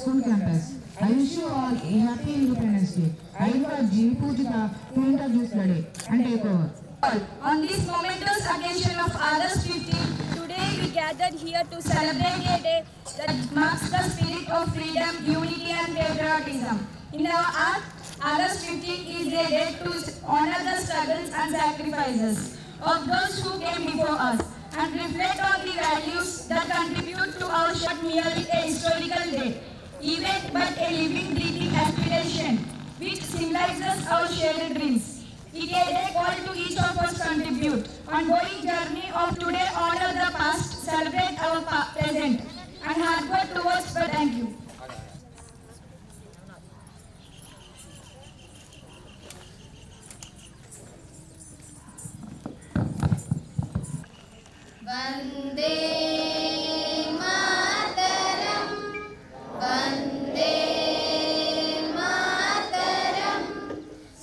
school campus. I wish you all a happy Independence Day. I invite G. Pujita to introduce the day and take over. On this momentous occasion of August 15, today we gathered here to celebrate a day that marks the spirit of freedom, unity and patriotism. In our art, August 15 is a day to honor the struggles and sacrifices of those who came before us and reflect on the values that contribute to our not merely a historical day, event but a living, breathing aspiration which symbolizes our shared dreams. It is a call to each of us contribute. Ongoing journey of today honor the past, celebrate our present, and hard work towards the thank you. Vande Mataram, Vande Mataram,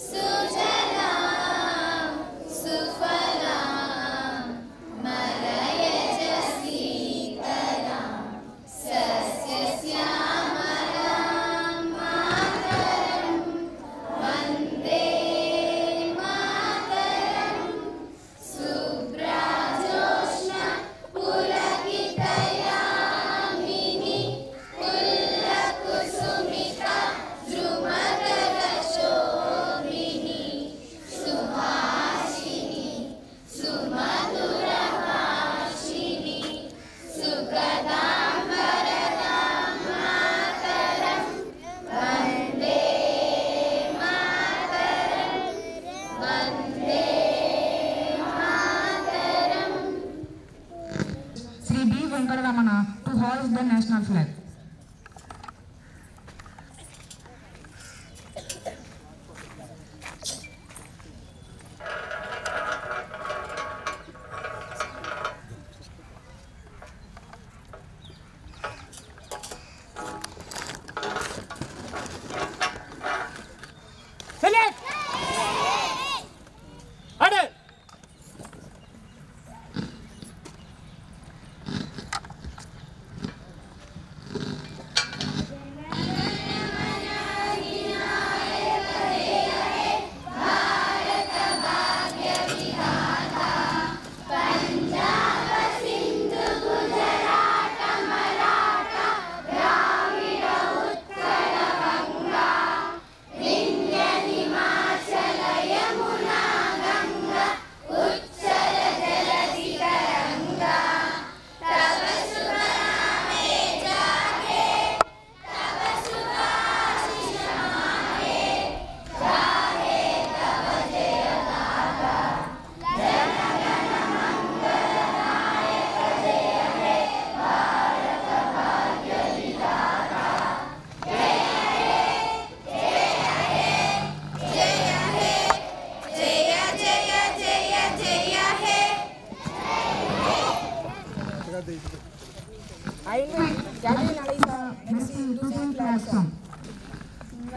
Sujalam, Sufalam, Malayaj Sitaram, Sasyasyaamaram Mataram, Vande Mataram, Subrajoshna Pulakitayamini, Pullakusumita Drumadarashobhini, Subhashini, Sumadurabhashini, Sukadam Bharadam Mataram, Vande Mataram, Vande Mataram. Sri B. Venkataramana to hoist the national flag.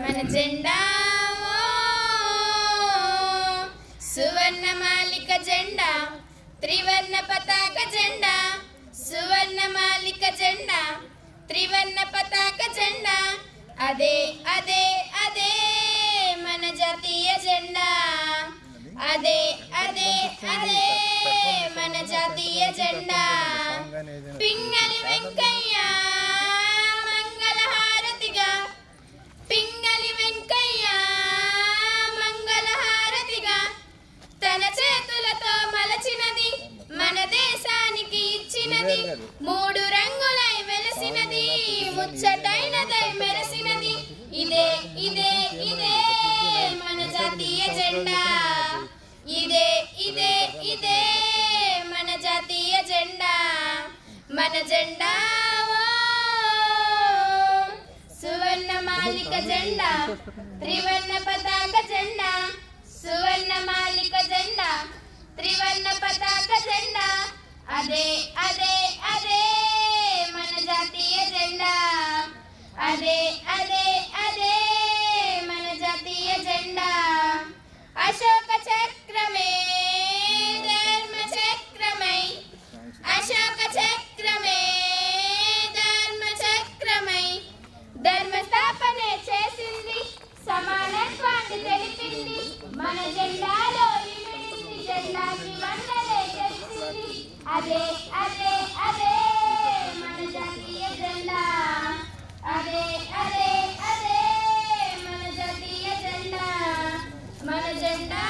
మన జెండా సువర్ణమాలిక జెండా, త్రివర్ణ పతాక జెండా, సువర్ణమాలిక జెండా, త్రివర్ణ పతాక జెండా, అదే అదే అదే మన జాతీయ జెండా, అదే అదే అదే మన జాతీయ జెండా. పింగళి వెంకయ్య మంగళహారతిగా, పింగళి వెంకయ్య మంగళహారతిగా, తన చేతులతో మలచినది మన దేశానికి ఇచ్చినది, మూడు రంగులై వెలసినది, ముచ్చటైనదై మెరసినది, ఇదే ఇదే ఇదే మన జాతీయ జెండా, ఇదే ఇదే ఇదే మన జాతీయ జెండా. మన జెండా సువర్ణమాలిక జెండా, త్రివర్ణ పతాక జెండా, సువర్ణమాలిక జెండా, త్రివర్ణ పతాక జెండా, అదే అదే అదే మన జాతీయ జెండా, అదే అదే అదే మన జాతీయ జెండా. అశోక చక్రమే ధర్మ చక్రమై, అశోక చక్రమే ధర్మ చక్రమై, మన జెండాలో ఇమిడింది జెండాకి వందలే తెలిసింది అదే అదే అదే మన జాతీయ జెండా అదే అదే అదే మన జాతీయ జెండా మన జెండా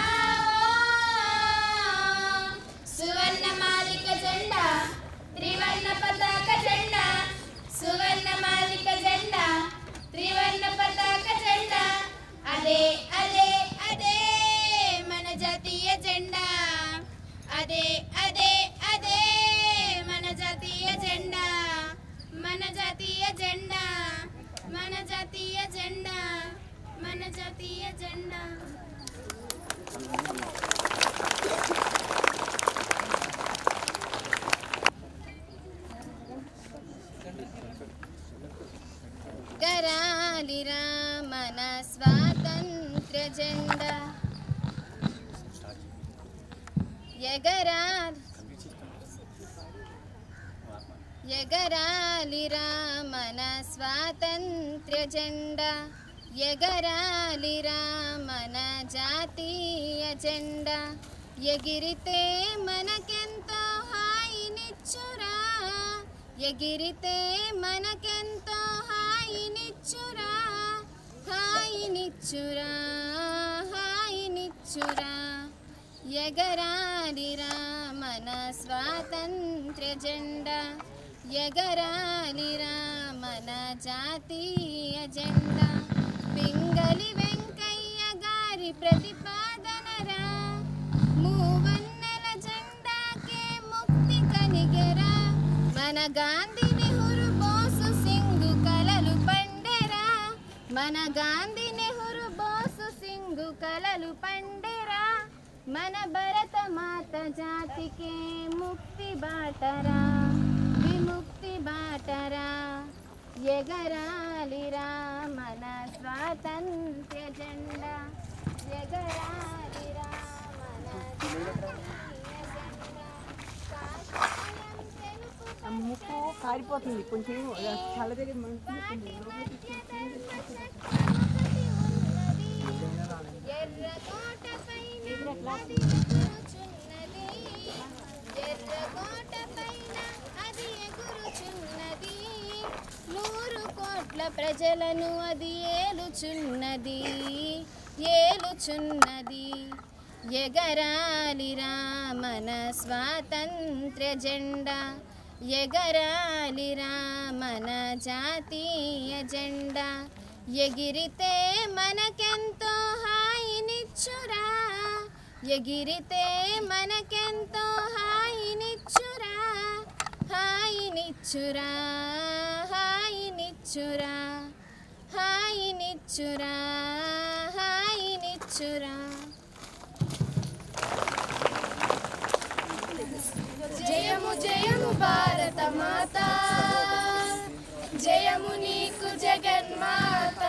సువర్ణమాలిక జెండా త్రివర్ణ పతాక జెండా సువర్ణమాలిక జెండా త్రివర్ణ పతాక జెండా అదే అదే అదే మన జాతీయ జెండా అదే అదే అదే మన జాతీయ జెండా మన జాతీయ జెండా మన జాతీయ జెండా మన జాతీయ జెండా ఎగరాలిరా మన స్వాతంత్ర్య జెండా ఎగరాలిరా మన స్వాతంత్ర్య జెండా ఎగరాలిరా మన జాతీయ జెండా ఎగిరితే మనకెంతో హాయినిచ్చురా ఎగిరితే మనకెంతో హాయినిచ్చురా హాయినిచ్చురా హాయినిచ్చురా ఎగరాలిరా మన స్వాతంత్ర్య జెండా ఎగరాలిరా మన జాతీయ జెండా పింగళి వెంకయ్య గారి ప్రతిపాదనరా మూవన్నెల జెండాకే ముక్తి కనిగెరా మన గాంధీ నెహ్రూ బోసు సింగు కలలు పండెరా మన గాంధీ నెహ్రూ బోసు సింగు కలలు పండెరా మన భరత మాత జాతికే ముక్తి బాటరా విముక్తి బాటరా ఎగరాలిరా మన స్వాతంత్ర్య జెండా ఎగరాలిరా మన ముక్కు కారిపోతుంది కొంచెం చల్ల దగ్గర ప్రజలను అది ఏలుచున్నది ఏలుచున్నది ఎగరాలిరా మన స్వాతంత్ర్య జెండా ఎగరాలిరా మన జాతీయ జెండా ఎగిరితే మనకెంతో హాయినిచ్చురా ఎగిరితే మనకెంతో హాయినిచ్చురా హాయినిచ్చురా హాయినిచ్చురా హాయినిచ్చురా హాయినిచ్చురా జయము జయము భారత మాత జయము నీకు జగన్మాత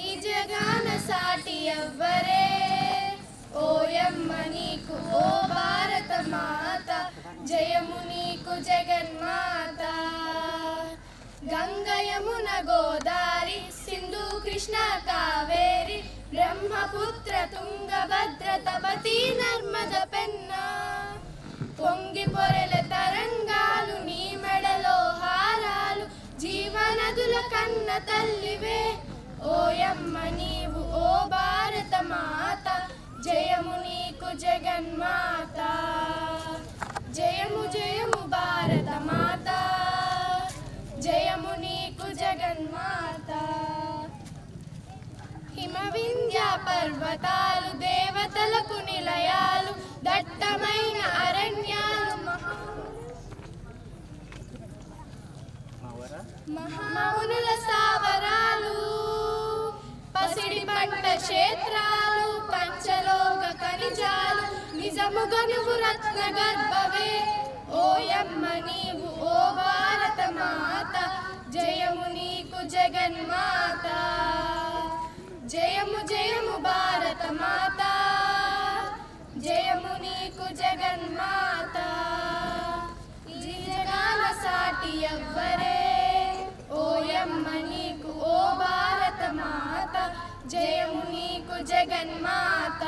ఈ జగాన సాటి ఎవ్వరే ఓయమ్మ నీకు ఓ భారత మాత జయము నీకు జగన్మాత గంగ యమున గోదారి సింధు కృష్ణ కావేరి బ్రహ్మపుత్ర తుంగభద్ర తపతి నర్మద పెన్నా పొంగి పొరెల తరంగాలు నీ మెడలో హారాలు జీవనదుల కన్న తల్లివే ఓయమ్మ నీవు ఓ భారత మాత జయము నీకు జగన్మాత జయము జయము భారత మాత జయము నీకు జగన్మాత హిమవింధ్య పర్వతాలు దేవతలకు నిలయాలు దట్టమైన అరణ్యాలు మహామునుల స్థావరాలు పసిడి పంట క్షేత్రాలు పంచలోక ఖనిజాలు నిజముగా నువ్వు రత్న గర్భవే ఓయమ్మ నీవు ఓ భారత మాత జయము నీకు జగన్మాత జయము జయము భారత మాత జయము నీకు జగన్మాత ఈ జగాన సాటి ఎవ్వరే ఓయమ్మ నీకు ఓ భారత మాత జయము నీకు జగన్మాత జగన్మాత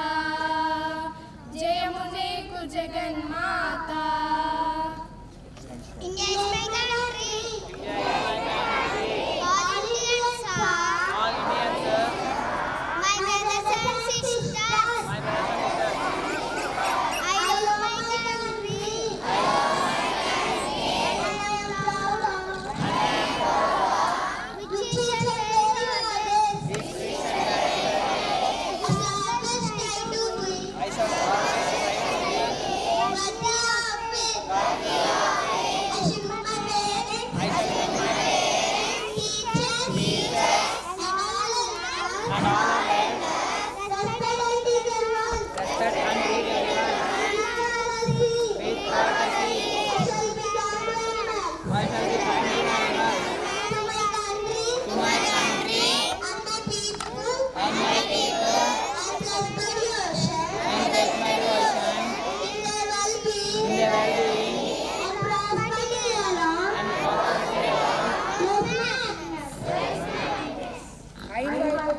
జయము నీకు జగన్మాత. India is my country. All Indians are my brothers and sisters. I love my country and I am proud of which is a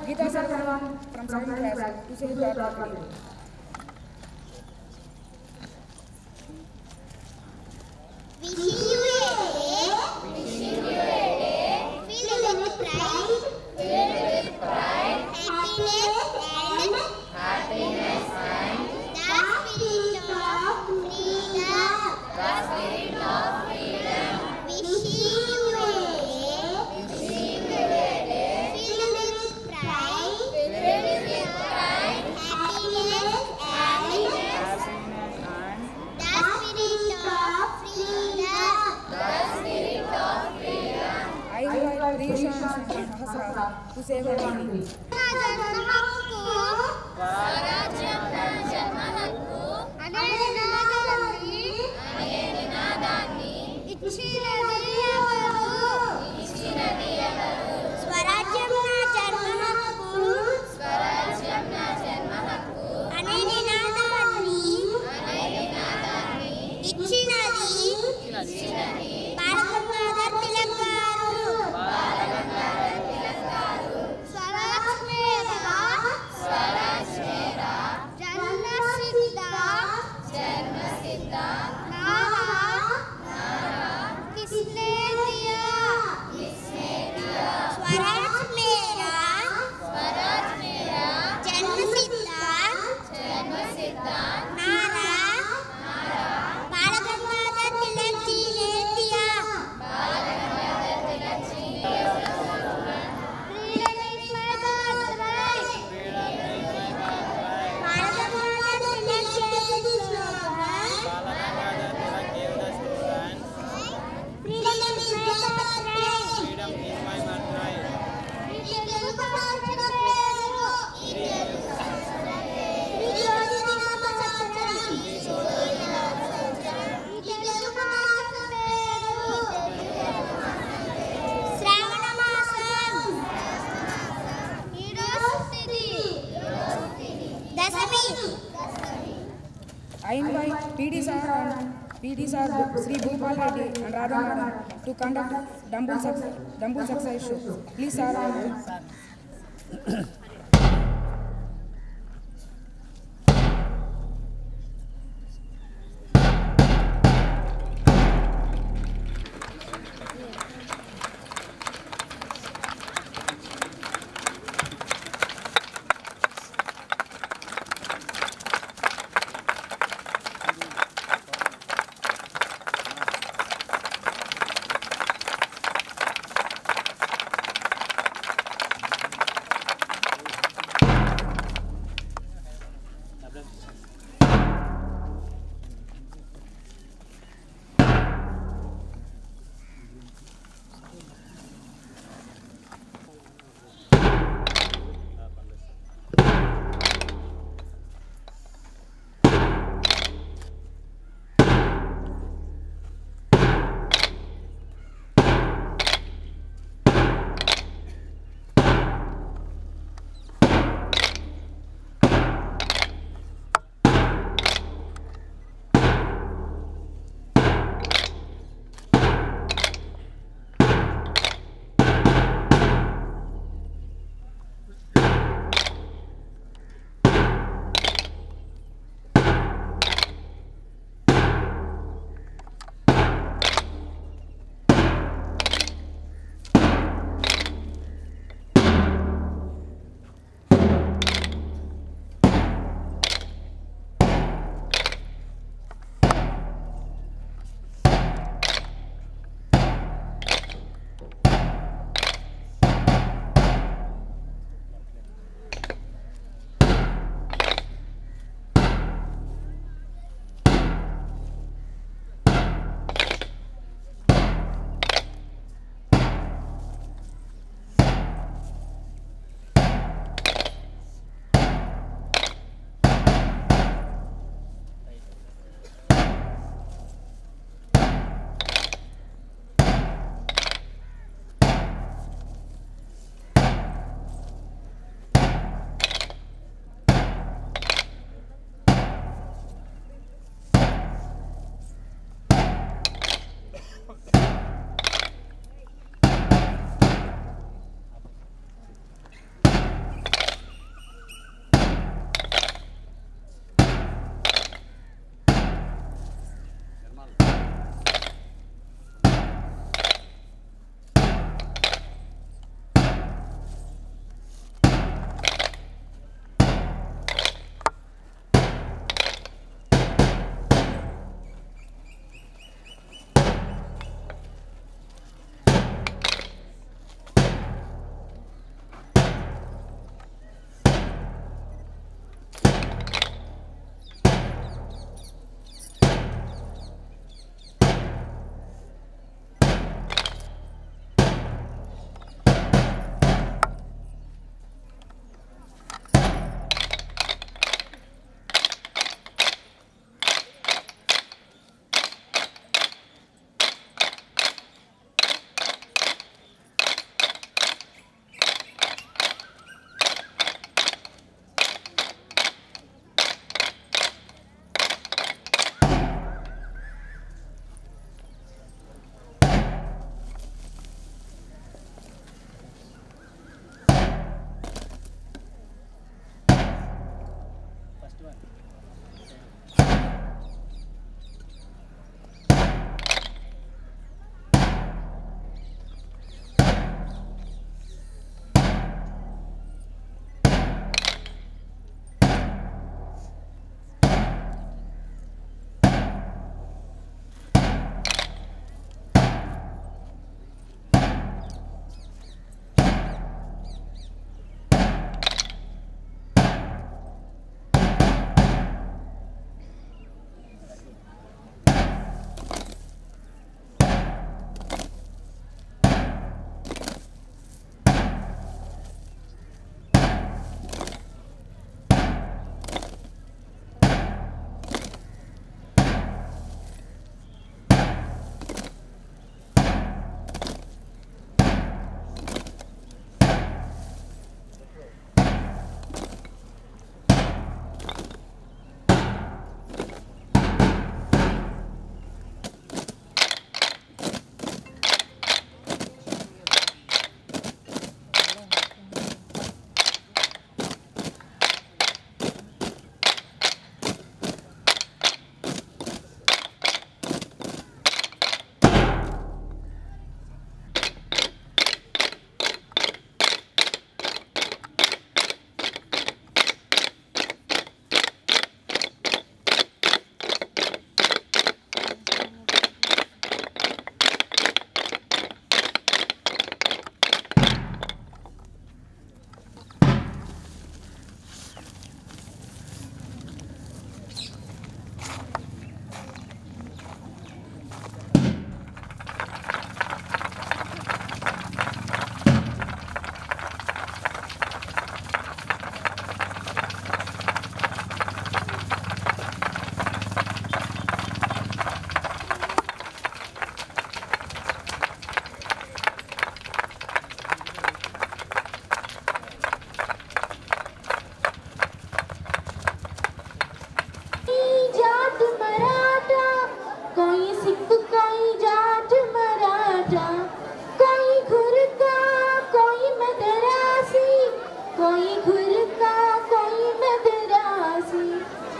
Gita Sarvan from 7th class to say the topic. Wishing you a day filled with pride, happiness and the spirit of freedom. Wishing you a day filled with pride, happiness and the spirit of freedom. I invite Rishan Sahasra to say the topic. స్వరాజ్యం నా జన్మ హక్కు అనే నినాదాన్ని ఇచ్చినది ఎవరు? స్వరాజ్యం నా జన్మ హక్కు అనే నినాదాన్ని ఇచ్చినది బాలగంగాధర్ తిలక్ గారు. स्वराज मेरा जन्म सिद्धा नारा किसने दिया? स्वराज मेरा जन्म सिद्धा नारा बाल गंगाधर तिलक जी ने दिया. I invite PD Sir Sri Bhupal Reddy and Radha Madam to conduct Dumbbell Success Show. Please, sir.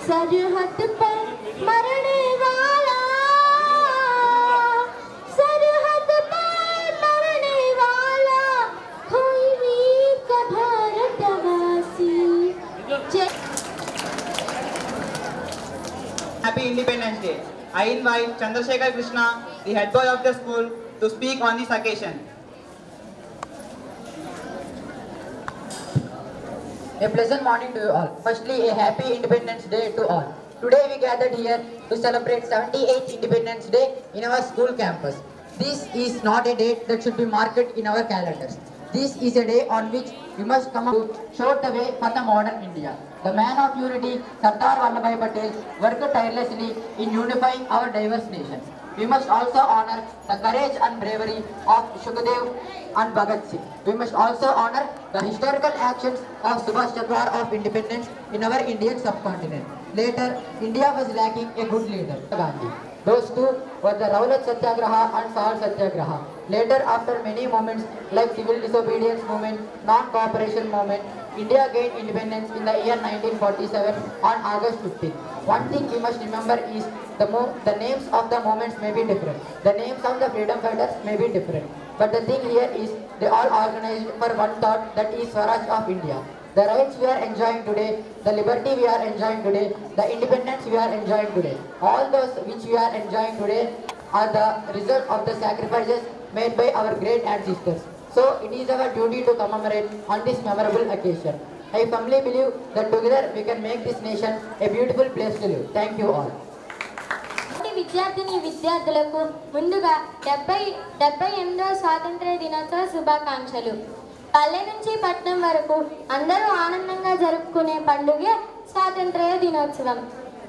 सरहद पर मरने वाला, सरहद पर मरने वाला, कोई वीर का भारतवासी। Happy Independence Day. I invite Chandrasekhar Krishna, the head boy of the school, to speak on this occasion. A pleasant morning to you all. Firstly, a happy Independence Day to all. Today we gathered here to celebrate 78th Independence Day in our school campus. This is not a date that should be marked in our calendars. This is a day on which we must come to show the way for the modern India. The man of unity, Sardar Vallabhbhai Patel, worked tirelessly in unifying our diverse nations. We must also honor the courage and bravery of Sukhdev and Bhagat Singh. We must also honor the historical actions of Subhash Chandra of independence in our Indian subcontinent. Later, India was lacking a good leader, Gandhi. Those two were the Rowlatt Satyagraha and Salt Satyagraha. Later, after many movements like civil disobedience movement, non-cooperation movement, India gained independence in the year 1947 on August 15. One thing we must remember is the names of the movements may be different. The names of the freedom fighters may be different. But the thing here is they all organized for one thought, that is Swaraj of India. The rights we are enjoying today, the liberty we are enjoying today, the independence we are enjoying today, all those which we are enjoying today are the result of the sacrifices made by our great ancestors. So it is our duty to commemorate on this memorable occasion. I firmly believe that together we can make this nation a beautiful place to live. Thank you all. విద్యార్థిని విద్యార్థులకు ముందుగా 78వ స్వాతంత్ర్య దినోత్సవ శుభాకాంక్షలు. పల్లె నుంచి పట్నం వరకు అందరూ ఆనందంగా జరుపుకునే పండుగే స్వాతంత్ర్య దినోత్సవం.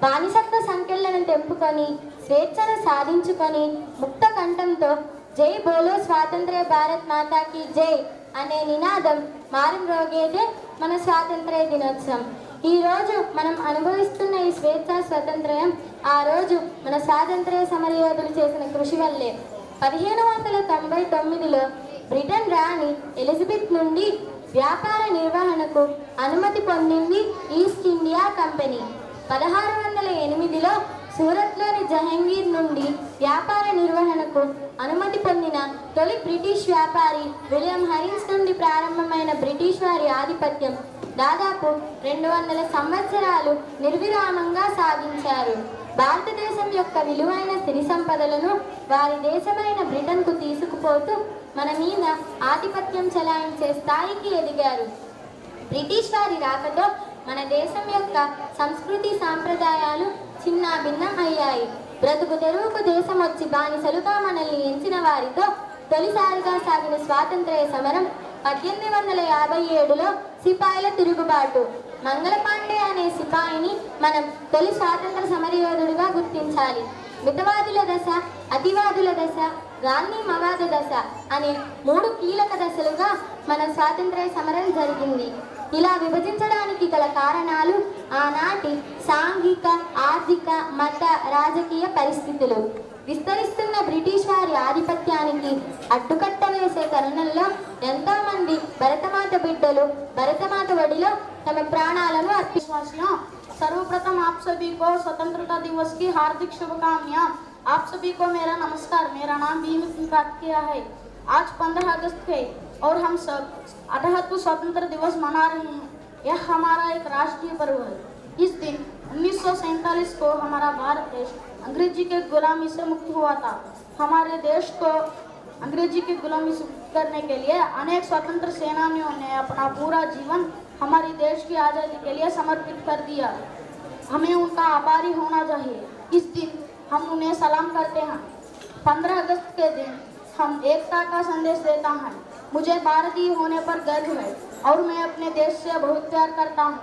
బానిసత్వ సంఖ్యలను తెంపుకొని స్వేచ్ఛను సాధించుకొని ముక్త కంఠంతో జై బోలో స్వాతంత్ర్య భారత్ మాతాకి జై అనే నినాదం మారుమ్రోగేదే మన స్వాతంత్ర్య దినోత్సవం. ఈరోజు మనం అనుభవిస్తున్న ఈ స్వేచ్ఛ స్వాతంత్ర్యం ఆ రోజు మన స్వాతంత్ర్య సమరయోధులు చేసిన కృషి వల్లే. 1799లో బ్రిటన్ రాణి ఎలిజబెత్ నుండి వ్యాపార నిర్వహణకు అనుమతి పొందింది ఈస్ట్ ఇండియా కంపెనీ. 1608లో సూరత్లోని జహంగీర్ నుండి వ్యాపార నిర్వహణకు అనుమతి పొందిన తొలి బ్రిటిష్ వ్యాపారి విలియం హరిన్స్ నుండి ప్రారంభమైన బ్రిటిష్ వారి ఆధిపత్యం దాదాపు 200 సంవత్సరాలు నిర్విరామంగా సాగించారు. భారతదేశం యొక్క విలువైన సిరి సంపదలను వారి దేశమైన బ్రిటన్కు తీసుకుపోతూ మన మీద ఆధిపత్యం చెలాయించే స్థాయికి ఎదిగారు. బ్రిటిష్ వారి రాకతో మన దేశం యొక్క సంస్కృతి సాంప్రదాయాలు చిన్న భిన్నం అయ్యాయి. బ్రతుకు తెరువుకు దేశం వచ్చి బానిసలుగా మనల్ని ఎంచిన వారితో తొలిసారిగా సాగిన స్వాతంత్ర్య సమరం 1857లో సిపాయిల తిరుగుబాటు. మంగళపాండే అనే సిపాయిని మనం తొలి స్వాతంత్ర సమరయోధుడిగా గుర్తించాలి. మితవాదుల దశ, అతివాదుల దశ, గాంధీ మవాద దశ అనే 3 కీలక దశలుగా మన స్వాతంత్ర్య సమరం జరిగింది. ఇలా విభజించడానికి గల కారణాలు ఆనాటి సాంఘిక, ఆర్థిక, మత, రాజకీయ పరిస్థితులు. విస్తరిస్తున్న బ్రిటిష్ వారి ఆధిపత్యానికి అడ్డుకట్ట వేసే తరుణంలో ఎంతోమంది భరతమాత బిడ్డలు భరతమాత ఒడిలో తమ ప్రాణాలను अर्पितवासियों, सर्वप्रथम आप सभी को स्वतंत्रता दिवस की हार्दिक शुभकामनाएं। आप सभी को मेरा नमस्कार। मेरा नाम भीम सिंह कातिया है। आज 15 अगस्त है और हम सब 78वां स्वतंत्र दिवस मना रहे हैं। यह हमारा एक राष्ट्रीय पर्व है। इस दिन 1947 को हमारा भारत देश अंग्रेजी के गुलामी से मुक्त हुआ था। हमारे देश को अंग्रेजी की गुलामी से मुक्त करने के लिए अनेक स्वतंत्र सेनानियों ने अपना पूरा जीवन हमारे देश की आज़ादी के लिए समर्पित कर दिया। हमें उनका आभारी होना चाहिए। इस दिन हम उन्हें सलाम करते हैं। 15 अगस्त के दिन हम एकता का संदेश देता है। मुझे भारतीय होने पर गर्व है और मैं अपने देश से बहुत प्यार करता हूँ।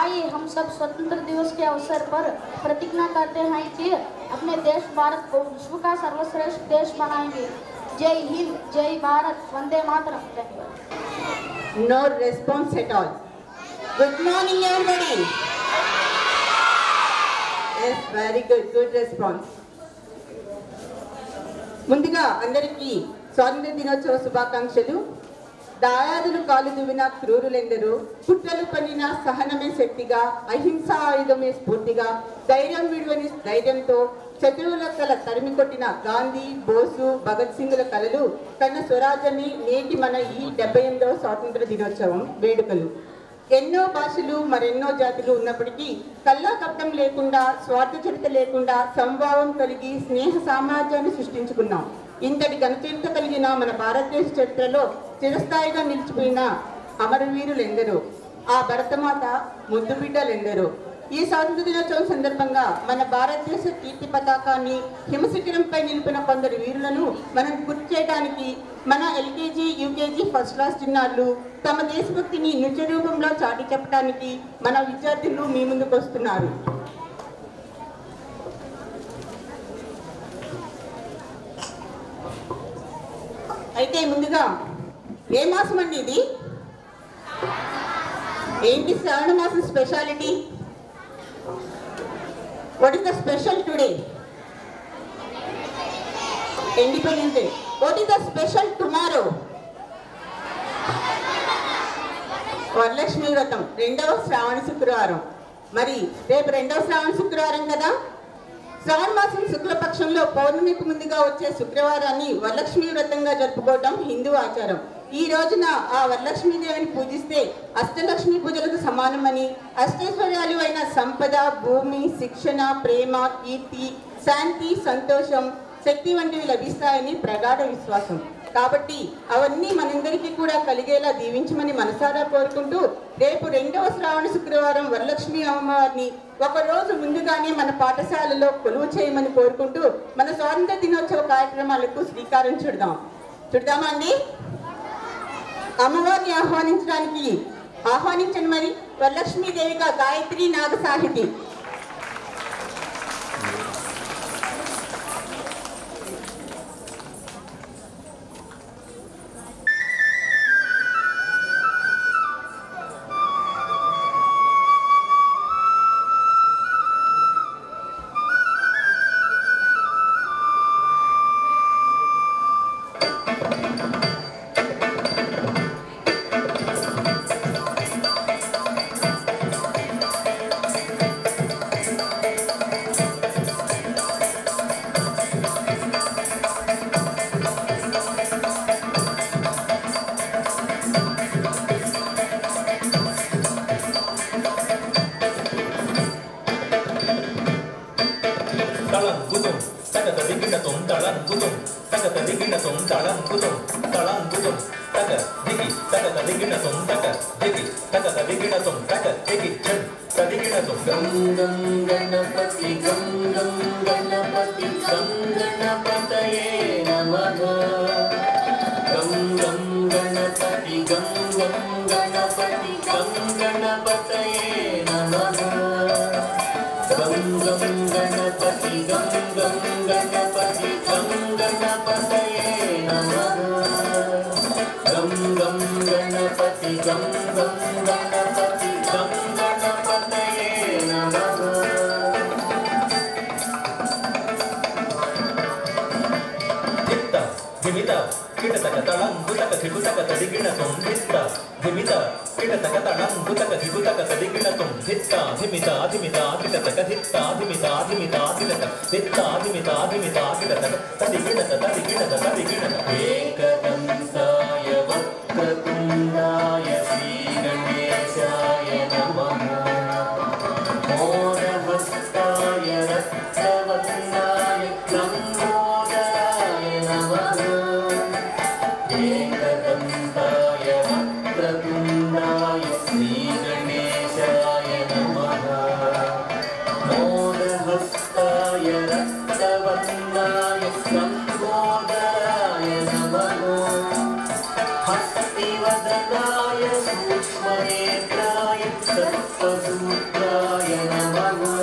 आइए हम सब स्वतंत्र दिवस के अवसर पर प्रतिज्ञा करते हैं कि अपने देश भारत को विश्व का सर्वश्रेष्ठ देश बनाएंगे। जय हिंद, जय Bharat, Vande Mataram. No response at all. Good morning, everybody. Yes, very good. Good response. ముందుగా అందరికీ స్వాతంత్ర దినోత్సవ శుభాకాంక్షలు. దాయాదులు కాలు దువ్విన క్రూరులెందరూ, కుట్రలు పన్నిన సహనమే శక్తిగా, అహింస ఆయుధమే స్ఫూర్తిగా, ధైర్యం విడువని ధైర్యంతో శత్రువుల కల తరిమి కొట్టిన గాంధీ, బోసు, భగత్ సింగుల కలలు కన్న స్వరాజ్యమే నేటి మన ఈ 78వ స్వాతంత్ర దినోత్సవం వేడుకలు. ఎన్నో భాషలు, మరెన్నో జాతులు ఉన్నప్పటికీ కల్లా కప్పడం లేకుండా, స్వార్థచరిత లేకుండా సంభావం కలిగి స్నేహ సామ్రాజ్యాన్ని సృష్టించుకున్నాం. ఇంతటి ఘనచరిత్ర కలిగిన మన భారతదేశ చరిత్రలో చిరస్థాయిగా నిలిచిపోయిన అమరవీరులెందరో, ఆ భరతమాత ముద్దు బిడ్డలెందరో. ఈ స్వాతంత్ర దినోత్సవం సందర్భంగా మన భారతదేశ కీర్తి పతాకాన్ని హిమశిఖరంపై నిలిపిన కొందరు వీరులను మనం గుర్తు చేయడానికి మన ఎల్కేజీ, యూకేజీ, ఫస్ట్ క్లాస్ చిన్నారులు తమ దేశభక్తిని నృత్య రూపంలో చాటి చెప్పడానికి మన విద్యార్థులు మీ ముందుకు వస్తున్నారు. అయితే ముందుగా ఏ మాసం అండి ఇది? ఏంటి శ్రావణ మాసం speciality? What is the special today? Independence Day. What is the special tomorrow? Varalakshmi వ్రతం, 2వ శ్రావణ శుక్రవారం. మరి రేపు 2వ శ్రావణ శుక్రవారం కదా. శ్రావణ మాసం శుక్లపక్షంలో పౌర్ణమికి ముందుగా వచ్చే శుక్రవారాన్ని వరలక్ష్మి వ్రతంగా జరుపుకోవడం హిందూ ఆచారం. ఈ రోజున ఆ వరలక్ష్మీదేవిని పూజిస్తే అష్టలక్ష్మి పూజలకు సమానమని, అష్టైశ్వర్యాలు అయిన సంపద, భూమి, శిక్షణ, ప్రేమ, కీర్తి, శాంతి, సంతోషం, శక్తి వంటివి లభిస్తాయని ప్రగాఢ విశ్వాసం. కాబట్టి అవన్నీ మనందరికీ కూడా కలిగేలా దీవించమని మనసారా కోరుకుంటూ రేపు 2వ శ్రావణ శుక్రవారం వరలక్ష్మి అమ్మవారిని ఒకరోజు ముందుగానే మన పాఠశాలలో కొలువు చేయమని కోరుకుంటూ మన స్వాతంత్ర దినోత్సవ కార్యక్రమాలకు శ్రీకారం చుడదామా అండి? అమ్మవారిని ఆహ్వానించండి. మరి వరలక్ష్మీదేవిగా గాయత్రి నాగ Sahiti. talangutum, taka tadiginatum, talangutum, talangutum, taka digi, taka tadiginatum, taka digi, taka tadiginatum, taka digi, chum, tadiginatum. Gam gam ganapati, gam gam ganapati, gam ganapataye namaha. Gam gam ganapati, gam gam ganapati, gam ganapataye namaha. Gam gam ganapati, gam gam ganapati, gam ganapataye namaha. Gam gam ganapati, gam gam ganapati, gam ganapataye namaha. Hitta, himita, kita taka talang, butaka hibutaka tadigina tum. Hitta, himita, kita taka talang, butaka hibutaka tadigina tum. Hitta, himita, himita, kita taka hitta, himita, himita, kita taka hitta, himita, himita, kita taka tadigina tadigina tadigina. Ekadantaya vakratundaya Sri Ganeshaya namaha. Modahastaya rattavarnaya Lambodaya namaha. Ekadantaya vakratundaya Sri Ganeshaya namaha. Modahastaya rattavarnaya Lambodaya namaha. Hastivadanaaya Sushmanetraya Sarvasutraya namaha.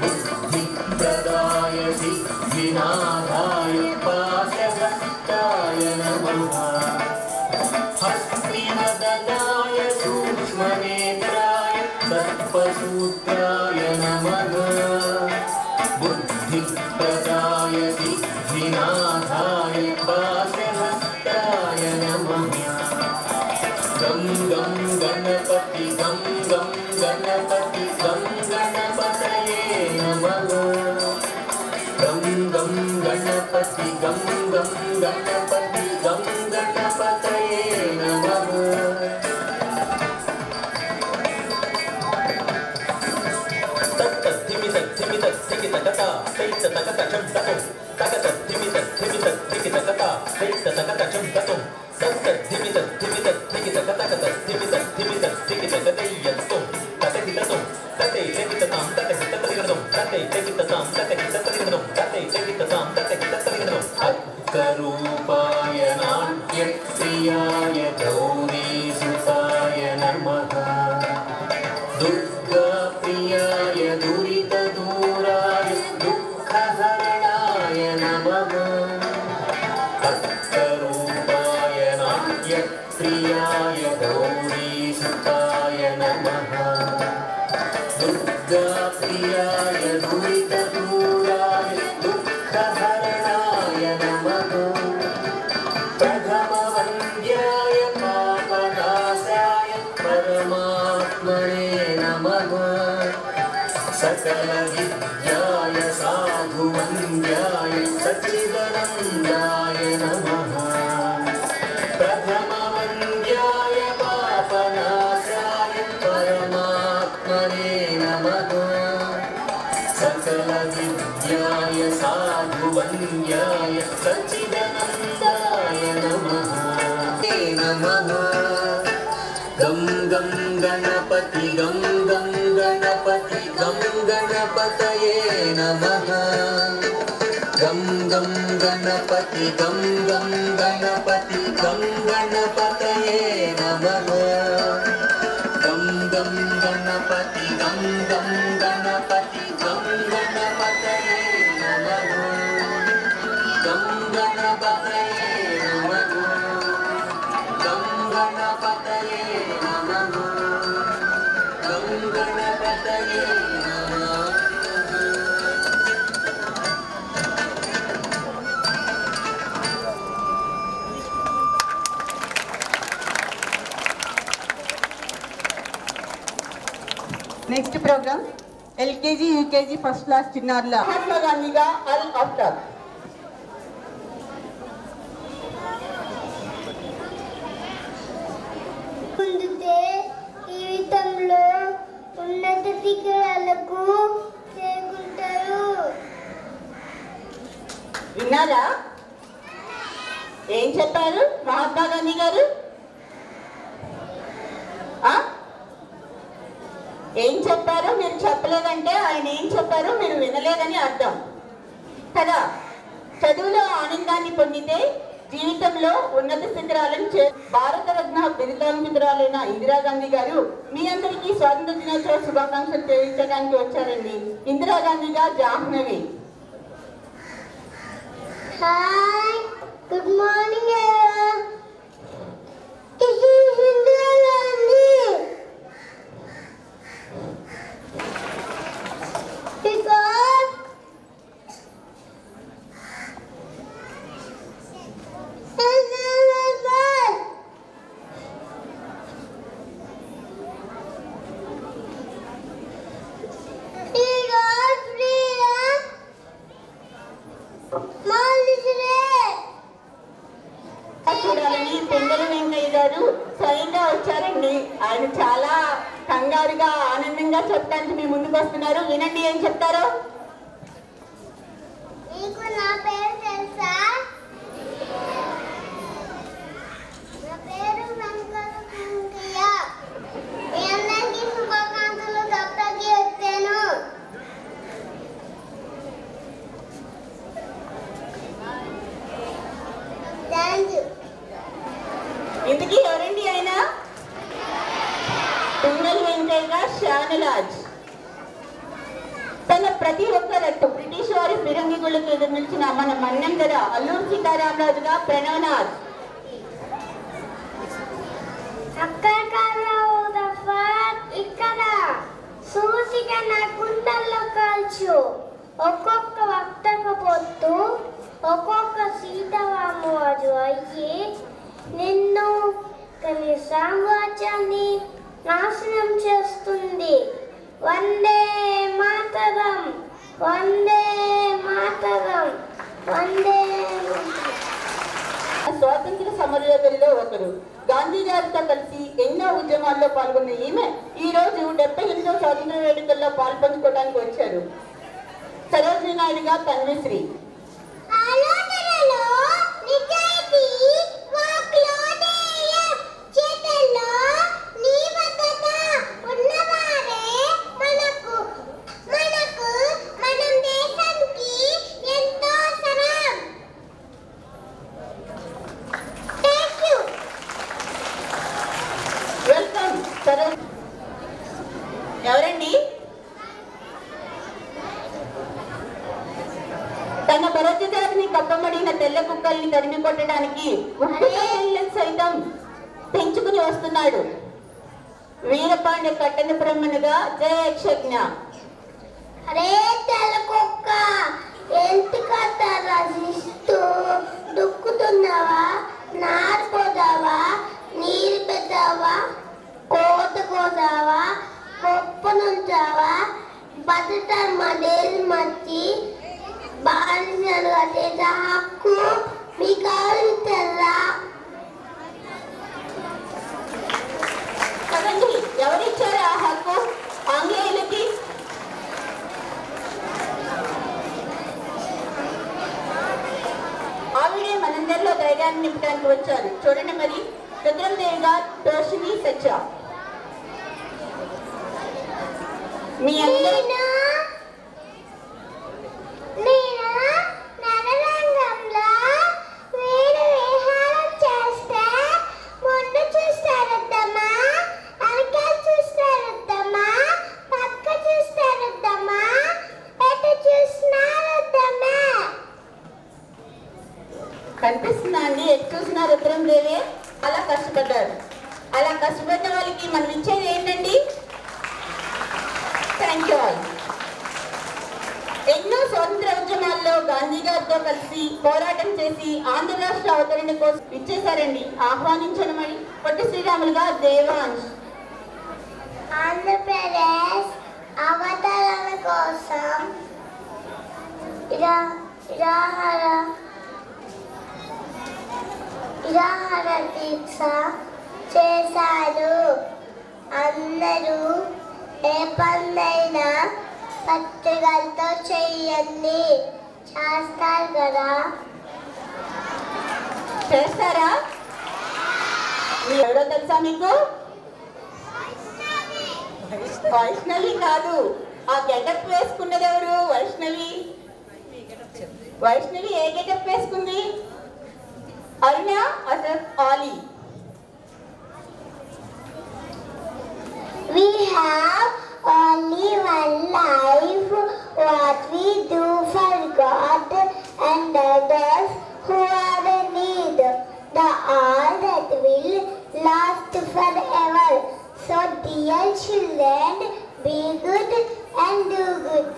Buddhipradaya Siddhinadaya Pasavastaya namaha. Hastivadanaaya Sushmanetraya Sarvasutraya namaha. Buddhipradaya Siddhinadaya Pasavastaya namaha. Gam gam ganapati, gam gam ganapati, gam ganapataye namaha. Gam gam ganapati, gam gam ganapati, gam ganapataye namaha. Tatta timita timita tikita kata, taita takata chum tatum. Takata timita timita tikita kata, taita takata chum tatum. Tatta timita timita tikita kata kata, timita timita tikita kata yatum. Tate hitatum, tate tekita tam, tate hitatarigatum, tate tekita tam, tate hitatarigatum, tate tekita tam, tate hitatarigatum. Akkarupaya Natyapriyaya Gauri Sutaya namaha. Durga Priyaya Durita Duraya Dukkhaharanaya namaha. Akkarupaya Natyapriyaya Gauri Sutaya namaha. Durga Priyaya Durita Duraya Dukkhaharanaya namaha. Pradhama Vandyaya Papanasaya Paramatmane namaha. Sakala Vidyaya Sadhu Vandyaya Sachidanandaya namaha. Pradhama Vandyaya Papanasaya Paramatmane namaha. Sakala Vidyaya Sadhu Vandyaya Sachidanandaya namaha. Namaha. Gam gam ganapati, gam gam ganapati, gam ganapataye namaha. Gam gam ganapati, gam gam ganapati, gam ganapataye namaha. Gam gam ganapati, gam gam ganapati, gam ganapataye namaha. Gam ganapataye namaha. Gam ganapataye namaha. Gam ganapataye namaha. Next program, LKG, UKG, first class చిన్నారుల మహాత్మా గాంధీగా అల్ after. ముందుతే జీవితంలో ఉన్నత శిఖరాలకు చేరుకుంటారు. విన్నారా? ఏం చెప్పారు మహాత్మా గాంధీ గారు? ఏం చెప్పారో మీరు చెప్పలేదంటే ఆయన ఏం చెప్పారో మీరు వినలేదని అర్థం కదా. చదువులో ఆనందాన్ని పొందితే జీవితంలో ఉన్నత శిఖరాలను భారతరత్న బిరుదాంకితురాలైన ఇందిరాగాంధీ గారు మీ అందరికీ స్వాతంత్ర దినోత్సవ శుభాకాంక్షలు తెలియజేయడానికి వచ్చారండి. ఇందిరాగాంధీ గారు Jahnavi. Hi, good morning everyone. This is Indira Gandhi. Because చూడాలని పెంగళ వెంకయ్య గారు స్వయంగా వచ్చారండి. ఆయన చాలా కంగారుగా ఆనందంగా చెప్పడానికి మీ ముందుకు వస్తున్నారు. వినండి ఏం చెప్తారో. మీకు నా పేరు తెలుసా? నా పేరు వెంకయ్య. మీ అందరికీ శుభాకాంక్షలు చెప్తాకి వచ్చాను. Thank you. ఇంతకీ ఎవరండి ఆయన? పెంగళ వెంకయ్య షానలాజ్. తన ప్రతి ఒక్కరట్టు బ్రిటిష్ వారి ఫిరంగిగుళ్ళకు ఎదురు నిలిచిన మన మన్నందర అల్లూరు సీతారామరాజుగా ప్రణవనాథ్. ఇక్కడ సూచిగా నా గుండెల్లో కాల్చు. ఒక్కొక్క వక్తకు పొత్తు ఒక్కొక్క సీతారామరాజు అయ్యి నిన్ను కొన్ని సామ్రాజ్యాన్ని నాశనం చేస్తుంది. వందే మాతరం, వందే మాతరం, వందే. స్వాతంత్ర సమరయోధుల్లో ఒకరు. గాంధీ గారితో కలిసి ఎన్నో ఉద్యమాల్లో పాల్గొన్న ఈమె ఈ రోజు 78వ స్వాతంత్ర వేడుకల్లో పాల్పంచుకోవడానికి వచ్చారు. సరోజినీ నాయుడుగా తన్విశ్రీ. వెల్కమ్. ఎవరండి? తన భరతజాతిని కప్పమడిన తెల్ల కుక్కల్ని తరిమి కొట్టడానికి సైతం పెంచుకుని వస్తున్నాడు. వీరపాండ్య కట్టన బ్రహ్మణుగా జయక్షజ్ఞ. అరే తెల్ల కుక్క, ఎంటికట్ట రసిస్తూ దుక్కుతున్నావా? నారిపోదావా? నీరు పెద్దావా? కోత కోసావా? పప్పు నుంచావా? బతుటారు మడేలు మర్చి బానిసలు కట్టేసే హక్కు మీకు తెల్లా? కదండి, ఎవరిచ్చారు ఆ హక్కు ఆంగ్లేయులకి? ఆవిడే మనందరిలో ధైర్యాన్ని నింపడానికి వచ్చారు. చూడండి మరి. రుద్రందేవి గారు రోషిని సచ్చా. మీ అందరూ కనిపిస్తుందా అండి? ఎటు చూసినా రుద్రందేవి అలా కష్టపడ్డారు. అలా కష్టపడిన వాళ్ళకి మనం ఇచ్చేది ఏంటండి? Thank you all. ఎన్నో స్వతంత్ర ఉద్యమాల్లో గాంధీ గారితో కలిసి పోరాటం చేసి ఆంధ్ర రాష్ట్ర అవతరణ కోసం ఇచ్చేశారండి. ఆహ్వానించడమని పొట్టి శ్రీరాములుగా దేవాంశ్. ఆంధ్రప్రదేశ్ అవతరణ కోసం నిరాహార దీక్ష చేశారు. అందరూ ఏ పనైనా పట్టుదలతో చేయండి. చేస్తారు కదా. చేస్తారా? ఎవరో తెలుసా మీకు? వైష్ణవి కాదు. ఆ గెటప్ వేసుకున్నది ఎవరు? వైష్ణవి. వైష్ణవి ఏ గెటప్ వేసుకుంది? అరుణ అసలు Ali. We have only one life. What we do for God and others who are in need, the all that will last forever. So dear children, be good and do good.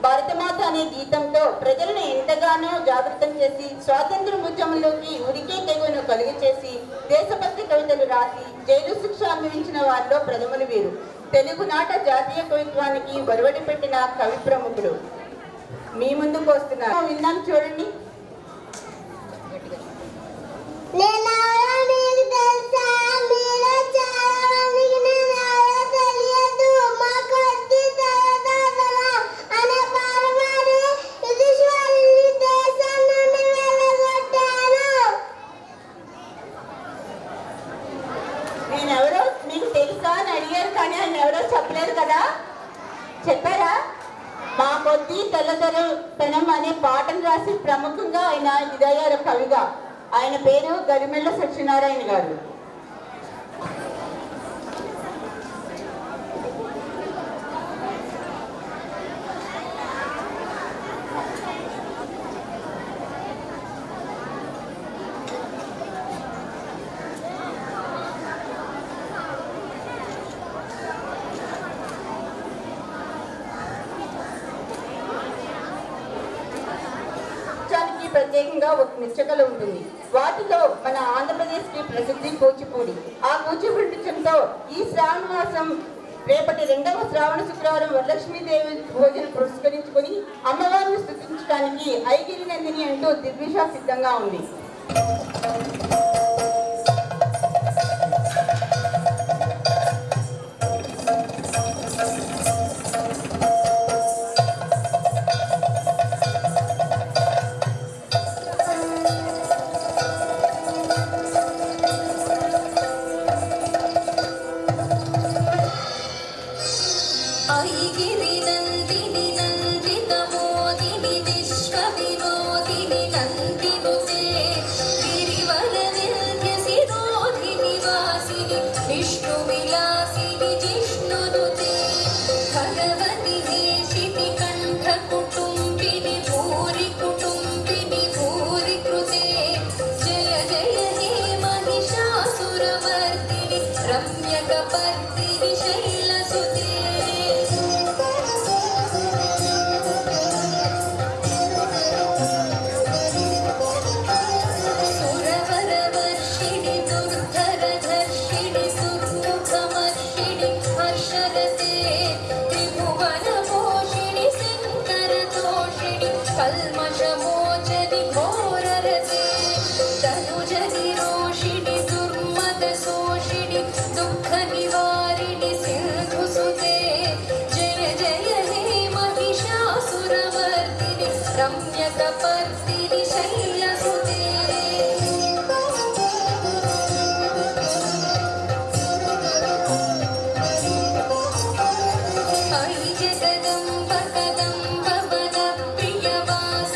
భారతమాత అనే గీతంతో ప్రజలను ఎంతగానో జాగృతం చేసి స్వాతంత్ర ఉద్యమంలోకి ఉరికే తెగువను కలుగు చేసి దేశభక్తి కవితలు రాసి జైలు శిక్ష అనుభవించిన వారిలో ప్రథములు వీరు. తెలుగునాట జాతీయ కవిత్వానికి ఒరవడి పెట్టిన కవి ప్రముఖుడు మీ ముందుకు వస్తున్నారు. విన్నాం చూడండి. నేనెవరో మీకు తెలుసా అని అడిగారు, కానీ ఆయన ఎవరో చెప్పలేదు కదా. చెప్పారా? మా కొద్ది తెల్లదొరతనం అనే పాటను రాసి ప్రముఖంగా ఆయన ఇదయ్యారు కవిగా. ఆయన పేరు గరిమెళ్ళ సత్యనారాయణ గారు. ప్రత్యేకంగా ఒక నృత్యకళ ఉంటుంది. వాటిలో మన ఆంధ్రప్రదేశ్ కి ప్రసిద్ధి కూచిపూడి. ఆ కూచిపూడి నృత్యంతో ఈ శ్రావణ మాసం రేపటి 2వ శ్రావణ శుక్రవారం వరలక్ష్మీదేవి భోజనం పురస్కరించుకుని అమ్మవారిని స్తుతించడానికి ఐగిరి నందిని అంటూ దివ్యష సిద్ధంగా ఉంది. जगदम्ब कदम्ब वद प्रियवास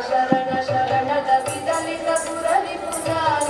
ಶರಣ ಶರಣದ ವಿದಲಿತ ಸುರಲಿ ಪುಜಾಲ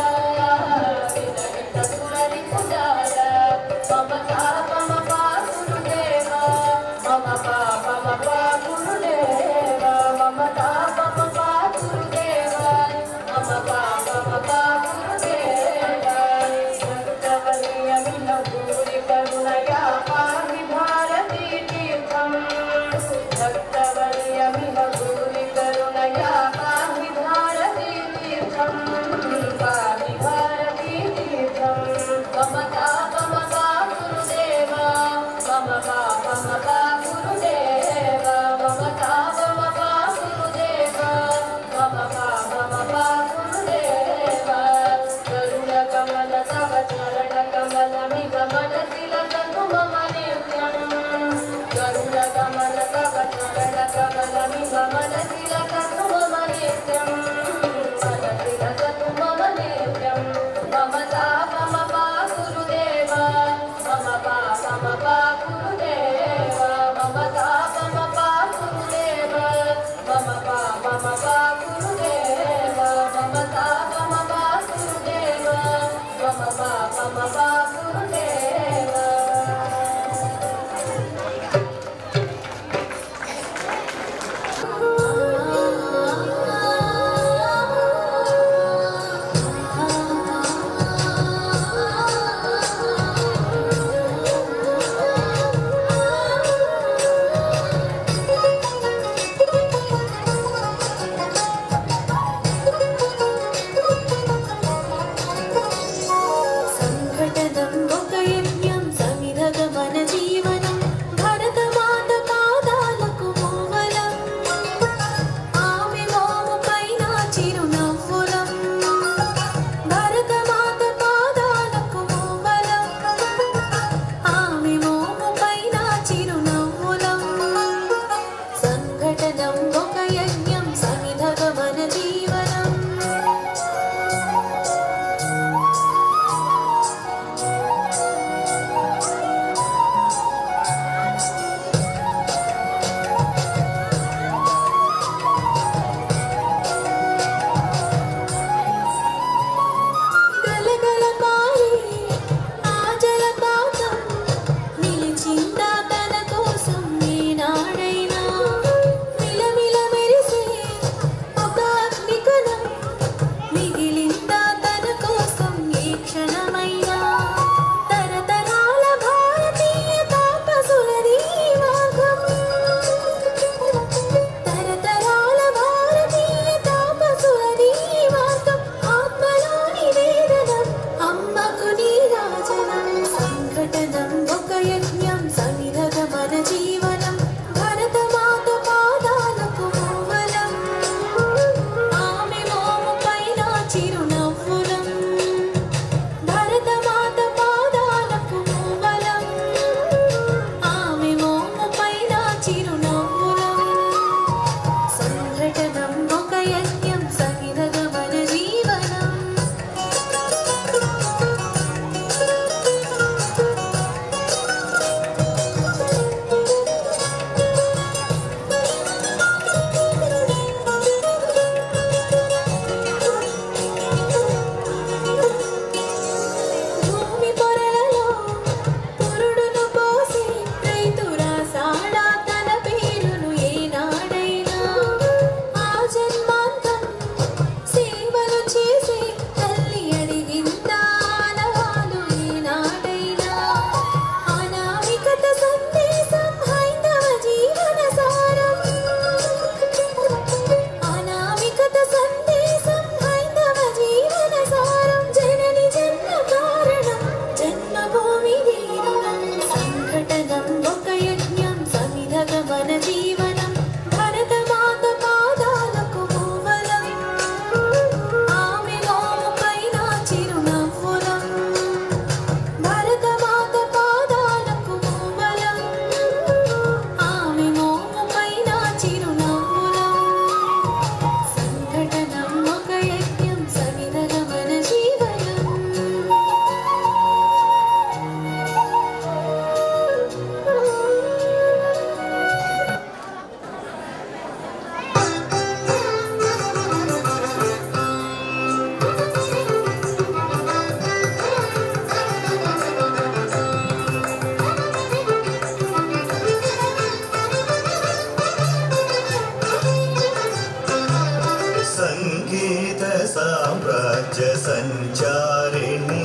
साम्राज्य संचारिणी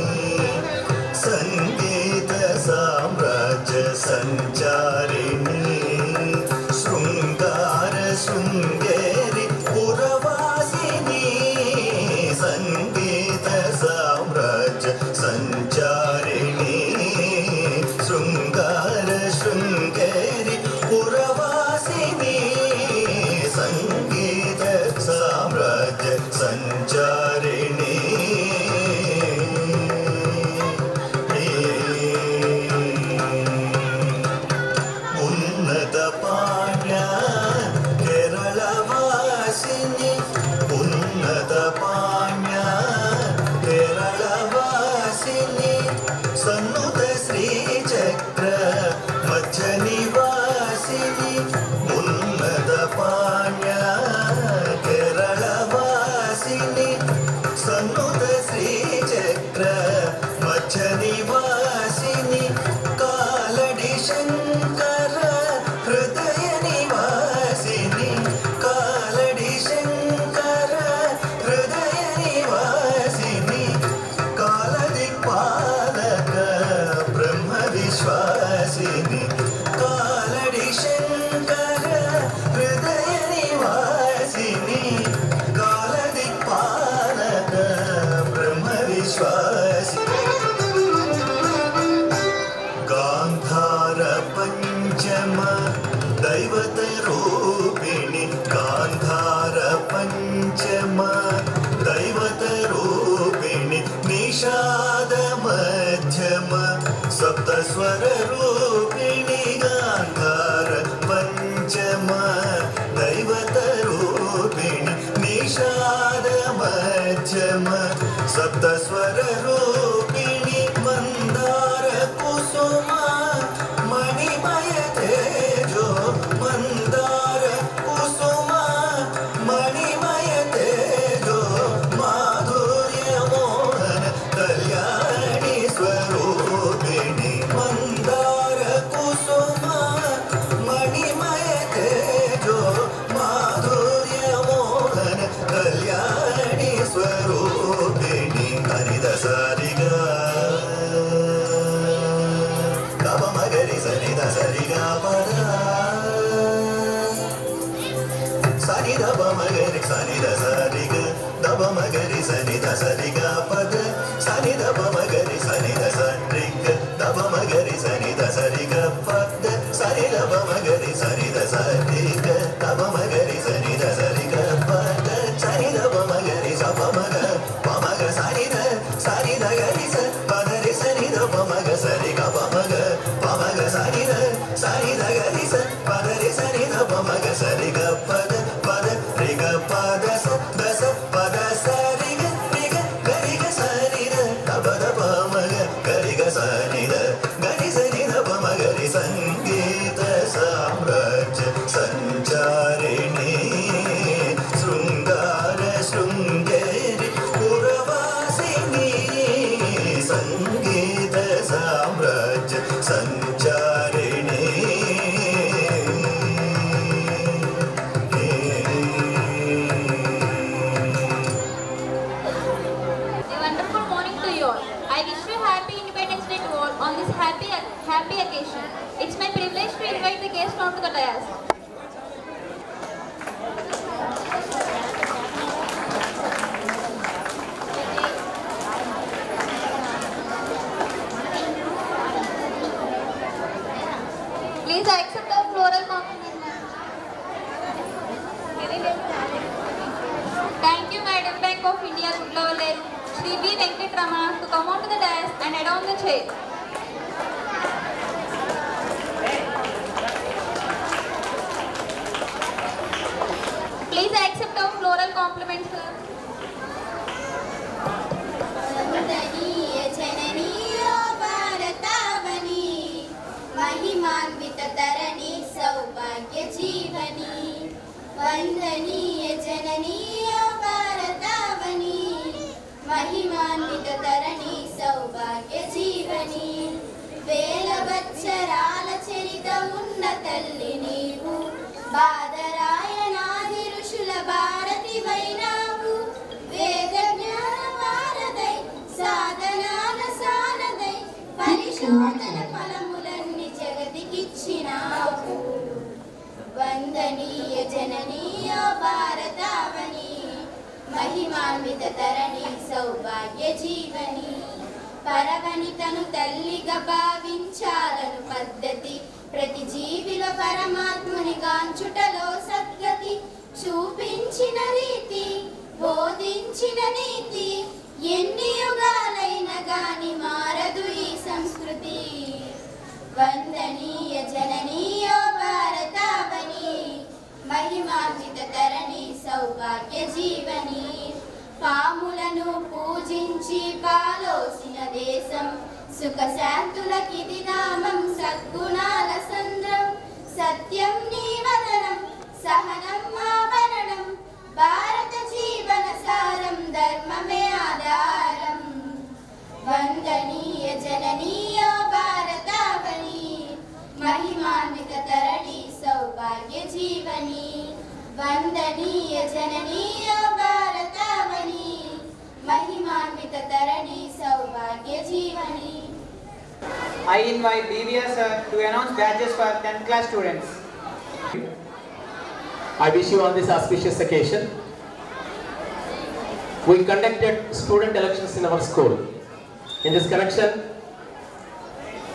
संगीत साम्राज्य संचारिणी शृंगार शृंगेरी पुरवासिनी संगीत साम्राज्य संचारिणी शृंगार शृंगेरी पुरवासिनी संगीत साम्राज्य संचारिणी उन्नत पाण्या केरळवासिनी उन्नत पाण्या केरळवासिनी सन्नुत श्रीचक्र मध्यनिवासिनी उन्नत पाण्या केरळवासिनी सन्नुत श्रीचक्र मध्यनिवासिनी कालडी शंकर हृदय निवासिनी कालडी शंकर हृदय निवासिनी कालदिक्पालक ब्रह्म विश्वासिनी कालडी शंकर हृदय निवासिनी कालदिक्पालक ब्रह्म विश्वासिनी गांधार पंचम दैवत रूपिणी गांधार पंचम दैवत रूपिणी निषाद मध्यम सप्तस्वर रूपिणी गांधार पंचम दैवत रूपिणी निषाद मध्यम सप्तस्वर रूपिणी मंदार कुसुमा मणिमय तेजो मंदार कुसुमा मणिमय तेजो माधुर्य मोहन कल्याणी स्वरूपिणी मंदार कुसुमा मणिमय तेजो माधुर्य मोहन कल्याणी स्वरूपिणी हरिदसारिगा तब मगरि सनिदा सरिगा पदा सनि दब मगरि सनिदा सरिगा दब मगरि सनिदा सरिगा पद सनि दब मगरि सनिदा सरिगा दब मगरि सनिदा सरिगा पद सनि दब मगरि सनिदा सरिगा दब मगरि सनिदा सरिगा पद सनि दब मगरि स पमग पमग सनिद सनिद गरि स पदरि सनिद पमग सरिगा पमग पमग सनिद सनिद गरि स पदरि सनिद पमग सरिगा पद पद रिग पद स दस पद सरिग रिग गरि ग सनिद तबद पमग गरि ग सनिद गरि सनिद पमगरि संगीत साम्राज्य संचारिणी शृंगार शृंगेरी पुरवासिनी संगीत साम्राज्य संचारिणी A wonderful morning to you all. I wish you happy Independence Day to all on this happy occasion. It's my privilege to invite the guests onto the dais. Please accept our floral compliment. Thank you, Madam Bank of India, Gudlavalleru, Shri B. Venkatramana, to come onto the dais and adorn the chair. Please accept our floral compliment, sir. महिमान्वित तरणी सौभाग्य जीवनी वंदनीय जननी भारतावनी महिमान्वित तरणी सौभाग्य जीवनी వేలవచ్చరాల చరిత ఉన్న తల్లి నీవు బాదరాయణాది ఋషుల భారతి వైనావు వేద మహిమాన్విత తరణి సౌభాగ్య జీవని పరవనితను తల్లిగా భావించాలను పద్ధతి ప్రతి జీవిలో పరమాత్ముని గాంచుటలో సద్గతి చూపించిన రీతి బోధించిన నీతి ఎన్ని యుగాలైన గాని మారదు ఈ సంస్కృతి వందనీయ జననీయో భారతావని మహిమాన్విత తరణి సౌభాగ్య జీవని పాములను పూజించి పాలోసిన దేశం సుఖశాంతులకిది నామం సద్గుణాల సంద్రం సత్యం నీ వదనం సహనం ఆభరణం భారత జీవన సారం ధర్మమే ఆధారం వందనీయ జననీయో భారతావని మహిమాన్విత తరణి సౌభాగ్య జీవని వందనీయ జననీయో భారతావని మహిమాన్విత తరణి సౌభాగ్య Jeevani. I invite BVS sir to announce badges for 10th class students. I wish you on this auspicious occasion. We conducted student elections in our school. In this connection,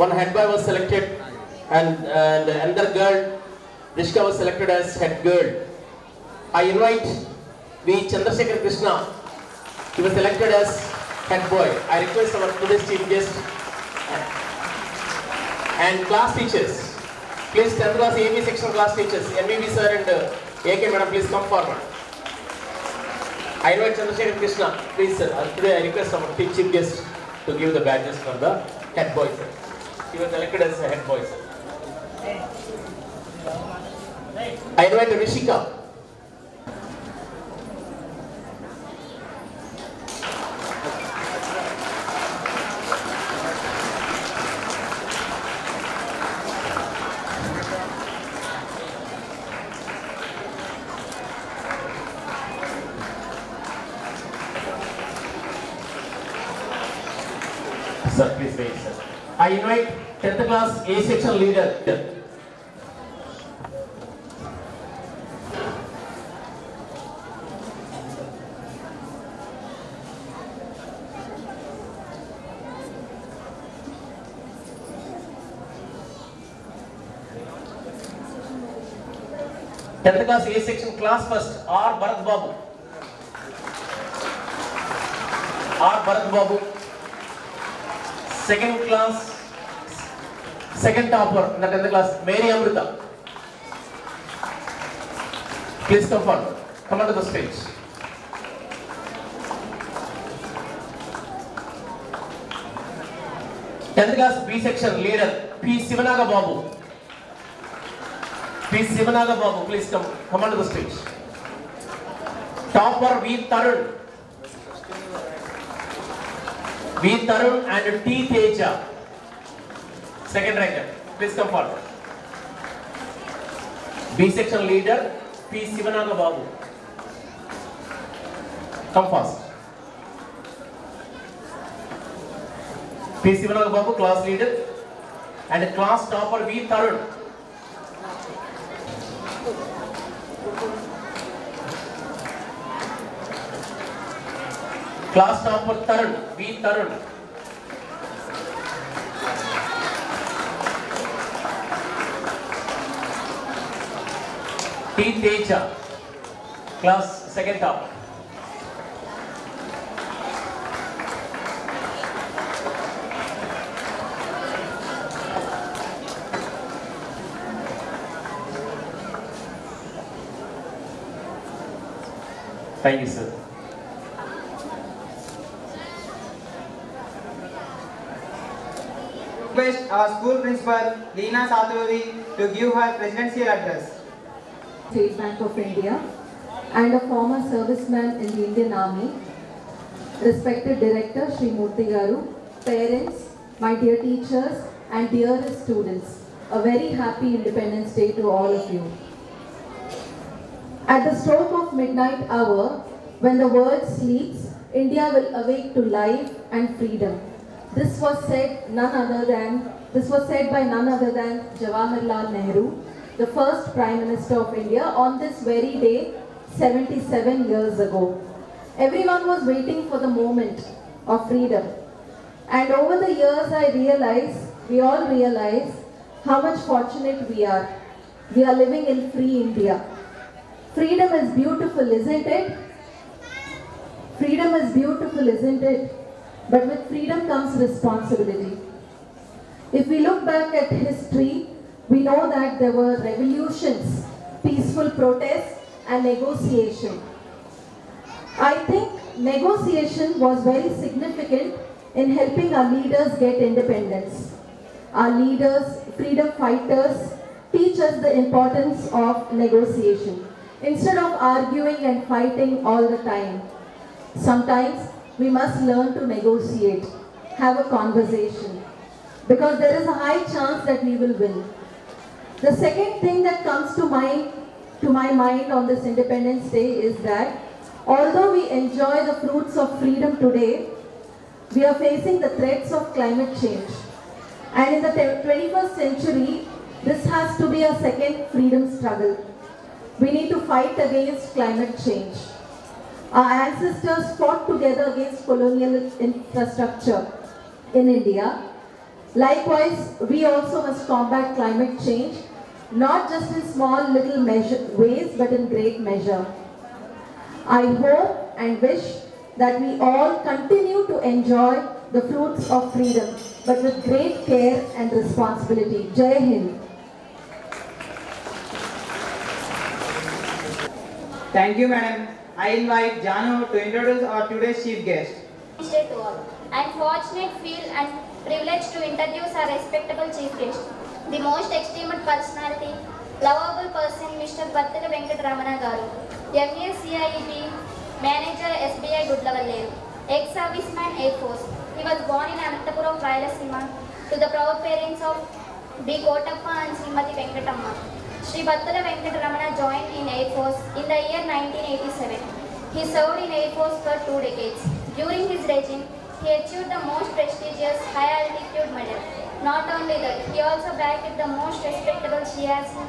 one head boy was selected and another girl, Rishka, was selected as head girl. I invite V. Chandrasekhar Krishna. He was selected as head boy. I request our today's chief guest and class teachers. Please, 10th class AB section class teachers, MVB sir and AK madam, please come forward. I invite Chandrasekhar Krishna. Please sir, today I request our chief guest to give the badges for the head boy sir. He was elected as a head boy sir. I invite Rishika. Sir, please wait, sir. I invite 10th class A section leader. 10th class A section class first R. Bharat Babu. R. Bharat Babu. Second class, second topper in the 10th class, Mary Amrita. Please come forward. Come onto the stage. Tenth class B section leader P. Sivanaga Babu. P. Sivanaga Babu, please come onto the stage. Topper V. Tarun. V. Tarun and T. Teja. Second ranker, please come forward. B section leader P. Sivanaga Babu. Come fast. P. Sivanaga Babu, class leader, and class topper V. Tarun. Class topper Tarun, V. Tarun. T. Teja, class second topper. Thank you, sir. Request our school principal Leena Saturavi to give her presidential address. State Bank of India and a former serviceman in the Indian Army, respected director Shri Murthy Garu, parents, my dear teachers and dearest students, a very happy Independence Day to all of you. At the stroke of midnight hour, when the world sleeps, India will awake to life and freedom. This was said by none other than Jawaharlal Nehru, the first Prime Minister of India, on this very day 77 years ago. everyone was waiting for the moment of freedom. And over the years we all realize how much fortunate we are. We are living in free India. Freedom is beautiful, isn't it? Freedom is beautiful, isn't it? But with freedom comes responsibility. If we look back at history, we know that there were revolutions, peaceful protests, and negotiation. I think negotiation was very significant in helping our leaders get independence. Our leaders, freedom fighters, teach us the importance of negotiation. Instead of arguing and fighting all the time, sometimes we must learn to negotiate, have a conversation, because there is a high chance that we will win. The second thing that comes to my mind on this Independence Day is that although we enjoy the fruits of freedom today, we are facing the threats of climate change. And in the 21st century, this has to be a second freedom struggle. We need to fight against climate change. Our ancestors fought together against colonial infrastructure in India. Likewise, we also must combat climate change, not just in small little ways, but in great measure. I hope and wish that we all continue to enjoy the fruits of freedom, but with great care and responsibility. Jai Hind. Thank you, madam. I invite Janu to introduce our today's chief guest. Namaste to all. I am fortunate, feel and privileged to introduce our respectable chief guest, the most esteemed personality, lovable person, Mr. Battala Venkata Ramana Garu, MA CIET, Manager SBI Gudlavalleru, ex-serviceman Air Force. He was born in Anantapuram, Rayalaseema, to the proud parents of B. Kotappa and Srimati Venkatamma. Sri Battala Venkata Ramana joined in Air Force in the year 1987. He served in Air Force for 2 decades. During his regime, he achieved the most prestigious high altitude medal. Not only that, he also bagged the most respectable Siachen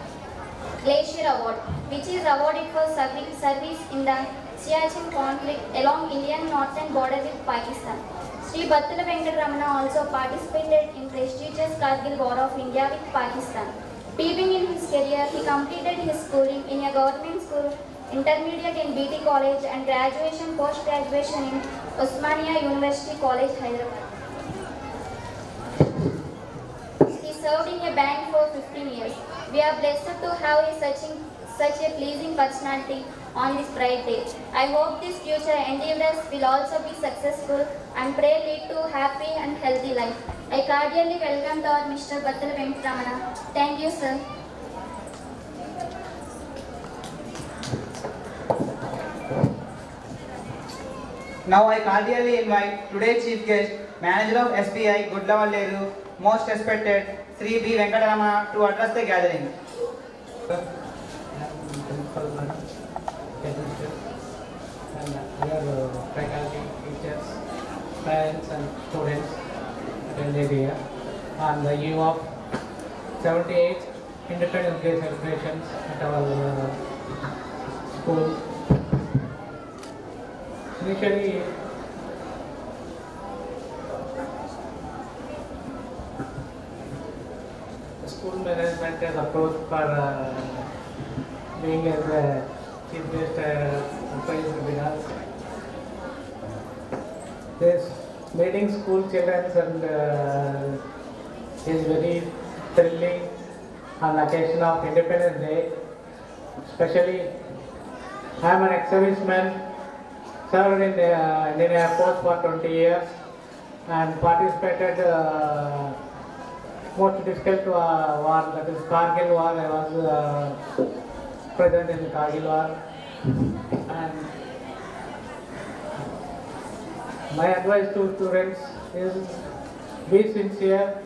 Glacier Award, which is awarded for service in the Siachen conflict along Indian northern border with Pakistan. Sri Battala Venkata Ramana also participated in prestigious Kargil War of India with Pakistan. Peeping in his career, he completed his schooling in a government school, intermediate in BT College and graduation post-graduation in Osmania University College, Hyderabad. He served in a bank for 15 years. We are blessed to have such a pleasing personality on this bright day. I hope these future endeavors will also be successful and pray lead to happy and healthy life. I cordially welcome to our Mr. Battala Venkata Ramana. Thank you, sir. Now I cordially invite today's chief guest, Manager of SBI Gudlavalleru, most respected Sri B. Venkata Ramana, to address the gathering. And other faculty, teachers, parents and students attended here on the eve of 78th Independence Day celebrations at our school. Initially, the school management is approached for being as a chief guest advisor with us. This meeting school children and is very thrilling on the occasion of Independence Day. Especially, I am an ex-serviceman, served in the Indian Air Force for 20 years and participated most difficult war, that is Kargil War. I was present in the Kargil War. And my advice to students is be sincere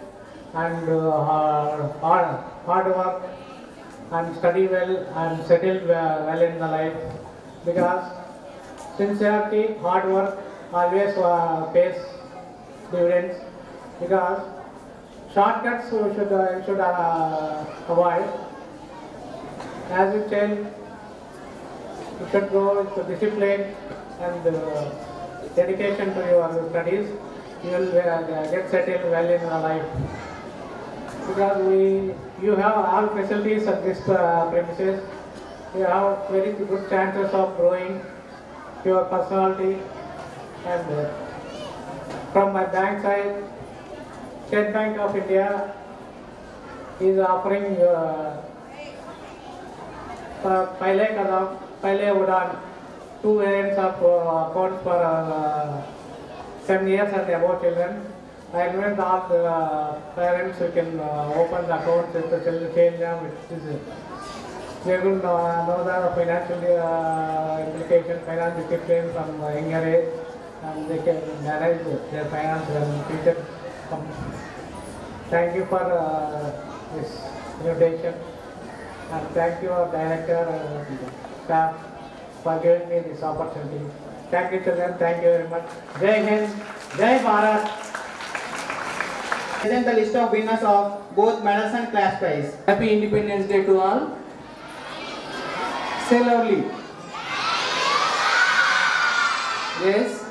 and hard work and study well and settle well in the life, because sincerity, hard work always pays dividends, because shortcuts you should avoid. As a child, you should go with discipline and dedication to your studies, you will get settled well in your life. Because you have all facilities at this premises, you have very good chances of growing your personality. And from my bank side, State Bank of India is offering Pile Udan 2 variants of accounts for 7 years and above children. I recommend all the parents who can open the accounts with the children, they will know the financial implication, financial discipline from younger age, and they can manage their finance and future. Thank you for this invitation, and thank you our director and staff for giving me this opportunity. Thank you children, thank you very much. Jai Hind, Jai Bharat. Present the list of winners of both medals and class prize. Happy Independence Day to all. Say loudly. Yes.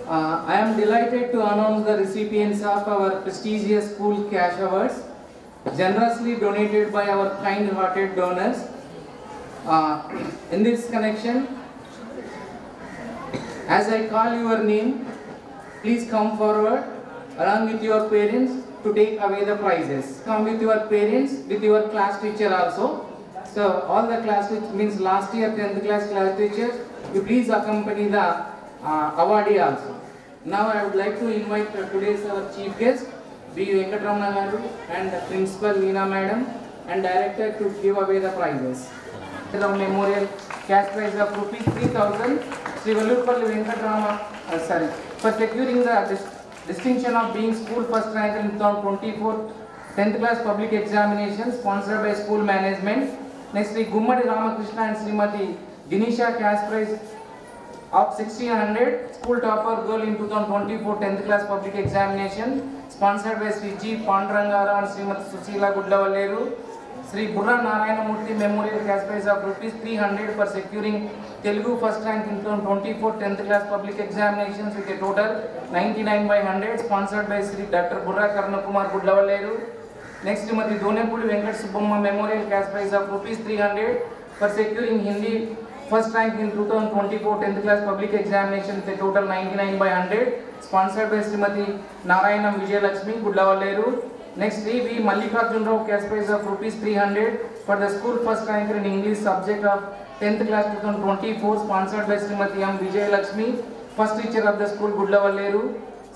I am delighted to announce the recipients of our prestigious school cash awards, generously donated by our kind-hearted donors. In this connection, as I call your name, please come forward along with your parents to take away the prizes. Come with your parents, with your class teacher also. So all the class teachers, means last year 10th class teachers, you please accompany the awardee also. Now I would like to invite today's our chief guest, B. Venkatramana Garu, and Principal Leena Madam, and Director to give away the prizes. The memorial cash prize of ₹3,000, Sri Vallurpalli Venkatramana, for securing the distinction of being school first ranker in 2024 10th class public examination, sponsored by school management. Next, Sri Gummadi Ramakrishna and Srimati Dinisha cash prize of 1600, school topper girl in 2024 10th class public examination, sponsored by Sri G. Pandurangara and Srimati Susila Gudlavalleru. Sri Burra Narayana Murthy Memorial cash prize of ₹300 for securing Telugu first rank in 2024 10th class public examinations with a total 99/100, sponsored by Sri Dr. Burra Karnakumar Gudlavalleru. Next, Srimati Donepudi Venkat Subbamma Memorial cash prize of ₹300 for securing Hindi first rank in 2024 10th class public examination with a total 99/100, sponsored by Srimati Narayanam Vijayalakshmi Gudlavalleru. Next, Sri V. Mallikarjun Rao cash prize of ₹300 for the school first ranker in English subject of 10th class 2024, sponsored by Srimati M. Vijayalakshmi, first teacher of the school Gudlavalleru.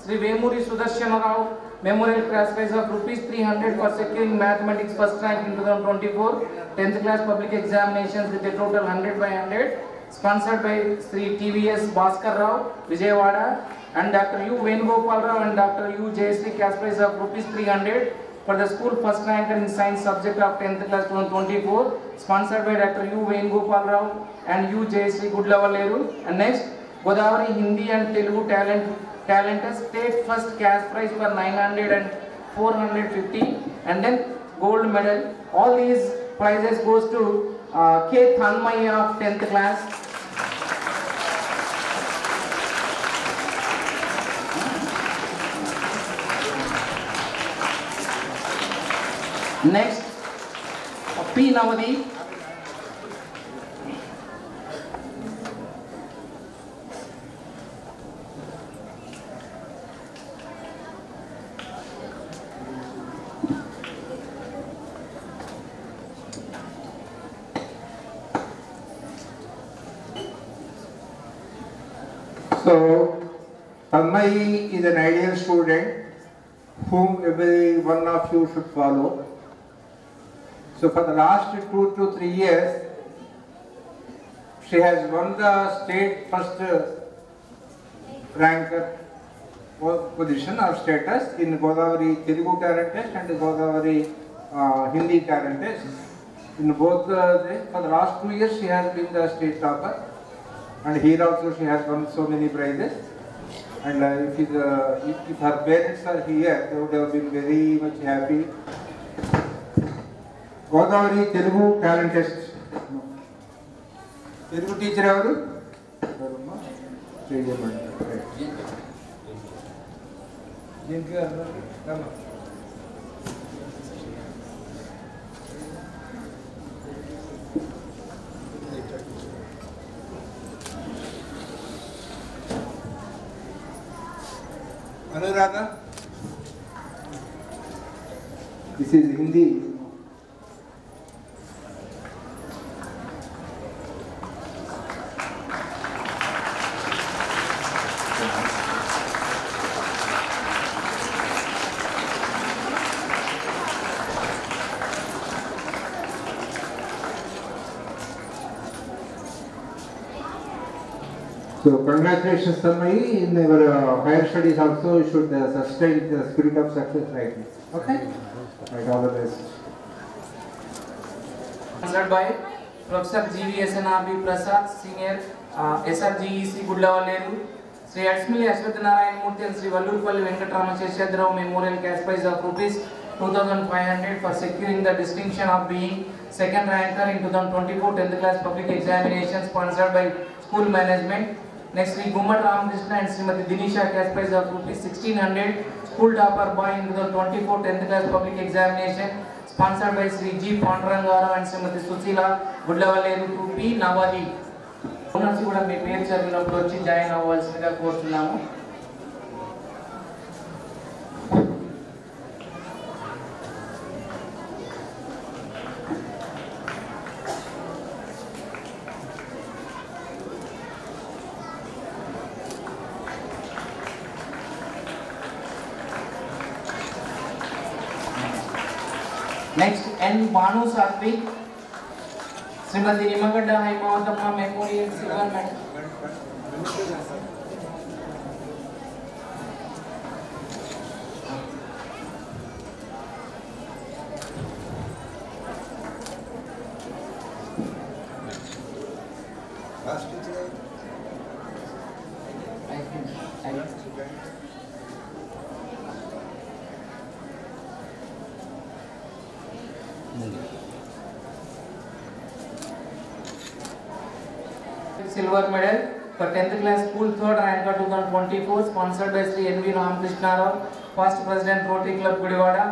Sri Vemuri Sudarshana Rao Memorial cash prize of ₹300 for securing mathematics first rank in 2024 10th class public examinations with a total 100/100, sponsored by Sri TVS Bhaskar Rao Vijayawada, and Dr. U. Venugopal Rao and Dr. U. Jayasri cash prize of ₹300 for the school first ranker in science subject of 10th class 2024, sponsored by Dr. U. Venugopal Rao and U. Jayasri Gudlavalleru. And next, Godavari Hindi and Telugu Talented state first cash prize for 900 and 450, and then gold medal. All these prizes goes to K. Thanmaya of 10th class. Next, P. Navadi. So, Tanmay is an ideal student whom every one of you should follow. So, for the last 2 to 3 years, she has won the state first ranker position or status in Godavari Telugu talent test and Godavari Hindi talent test. In both for the last 2 years, she has been the state topper. And here also she has won so many prizes. And if her parents are here, they would have been very much happy. Godavari Telugu talent test. Telugu teacher evaru? Stadium అంటే దీనికి Anuradha, this is Hindi. So congratulations, Tanmay. In your higher studies also, you should sustain the spirit of success like this. Okay? Right, all the best. Sponsored by Professor G.V.S.N.R.B. Prasad, Senior SRGEC Gudlavaleru, Sri Ashmili Ashwath Narayan Murthy and Sri Vallurpalli Venkatrama Sheshadrao Memorial Cash Prize of Rs 2,500 for securing the distinction of being second ranker in 2024 10th class public examination, sponsored by School Management. Next, Sri Gummat Ramakrishna and Srimati Dinisha cash prize of Rs 1,600, school topper boy in 2024 10th class public examination, sponsored by Sri G. Pandurangaravu and Srimati Susila Gudlavaleru 2P Navali. Owners కూడా మీ పేరు చదివినప్పుడు వచ్చి join అవ్వాల్సిందిగా కోరుతున్నాము. Next, N. Banu Satwik, Srimati Nimagadda Haimavatama Memorial Silver Medal. Silver medal for 10th class school 3rd ranker 2024, sponsored by Sri N.V. Ramakrishna Rao, past President Rotary Club Gudivada,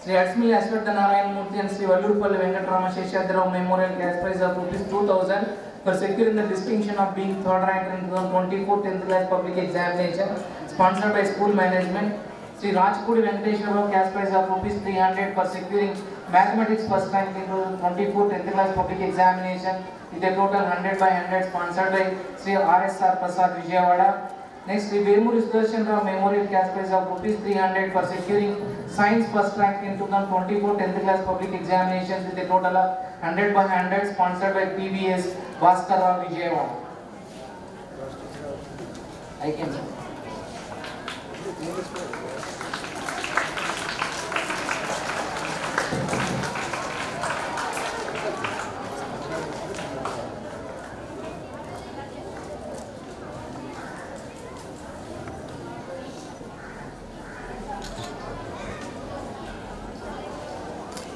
Sri Ashmili Ashwath Narayan Murthy and Sri Vallurpalli Venkatrama Sheshadrao Memorial Cash Prize of Rs 2,000 for securing the distinction of being 3rd ranker in 2024 10th class public examination, sponsored by School Management. Sri Rajpuri Venkateshwara cash prize of Rs 300 for securing mathematics first rank in 2024 10th class public examination with a total 100 by 100, sponsored by Sri R.S.R. Prasad Vijayawada. Next, Sri Vemuri Sudarshan Rao Memorial cash prize of Rs 300 for securing science first rank in 2024 10th class public examinations with a total of 100 by 100, sponsored by PBS Bhaskar Rao Vijayawada. I can.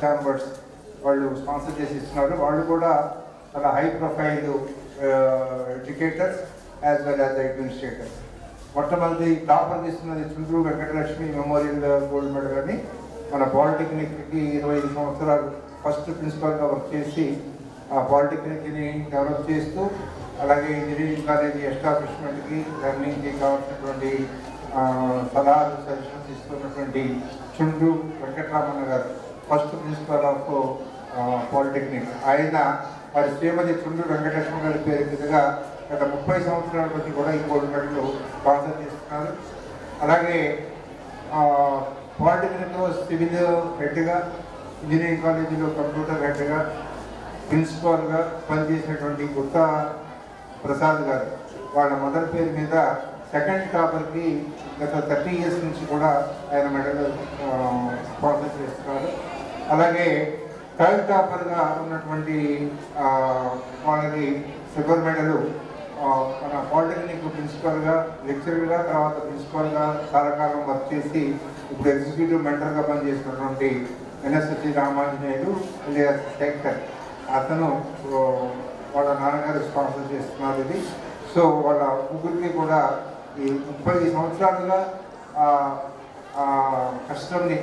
Converts వాళ్ళు sponsor చేసి ఇస్తున్నారు. వాళ్ళు కూడా చాలా high profile educators as well as administrators. మొట్టమొదటి topper తీసుకున్నది చుండ్రు Venkatalakshmi memorial gold medal అని మన పాలిటెక్నిక్కి 25 సంవత్సరాలు ఫస్ట్ ప్రిన్సిపల్గా వర్క్ చేసి ఆ పాలిటెక్నిక్ని డెవలప్ చేస్తూ అలాగే ఇంజనీరింగ్ కాలేజీ ఎస్టాబ్లిష్మెంట్కి లెర్నింగ్కి కావాల్సినటువంటి సలహాలు సజెషన్స్ ఇస్తున్నటువంటి చుండ్రు వెంకటరామన్న గారు ఫస్ట్ ప్రిన్సిపల్ ఆఫ్ పాలిటెక్నిక్. ఆయన వారి శ్రీమతి చుండ్రు వెంకటలక్ష్మి గారి పేరు మీదుగా గత 30 సంవత్సరాల బట్టి కూడా ఈ గోల్డ్ మెడల్ స్పాన్సర్ చేస్తున్నారు. అలాగే పాలిటెక్నిక్లో సివిల్ హెడ్గా, ఇంజనీరింగ్ కాలేజీలో కంప్యూటర్ హెడ్గా, ప్రిన్సిపాల్గా పనిచేసినటువంటి గుత్తా ప్రసాద్ గారు వాళ్ళ మదర్ పేరు మీద సెకండ్ టాపర్కి గత 30 years నుంచి కూడా ఆయన మెడల్ స్పాన్సర్ చేస్తున్నారు. అలాగే థర్డ్ టాపర్గా ఉన్నటువంటి వాళ్ళకి సిల్వర్ మెడల్ మన పాలిటెక్నిక్ ప్రిన్సిపల్గా, లెక్చరర్గా, తర్వాత ప్రిన్సిపల్గా చాలా కాలం వర్క్ చేసి ఇప్పుడు ఎగ్జిక్యూటివ్ మెంటర్గా పనిచేస్తున్నటువంటి ఎన్ఎస్ఎస్సి రామాంజనేయులు శేఖర్, అతను వాళ్ళ నాన్నగారు స్పాన్సర్ చేస్తున్నారు. ఇది సో వాళ్ళ ముగ్గురికి కూడా ఈ 30 సంవత్సరాలుగా కష్టంని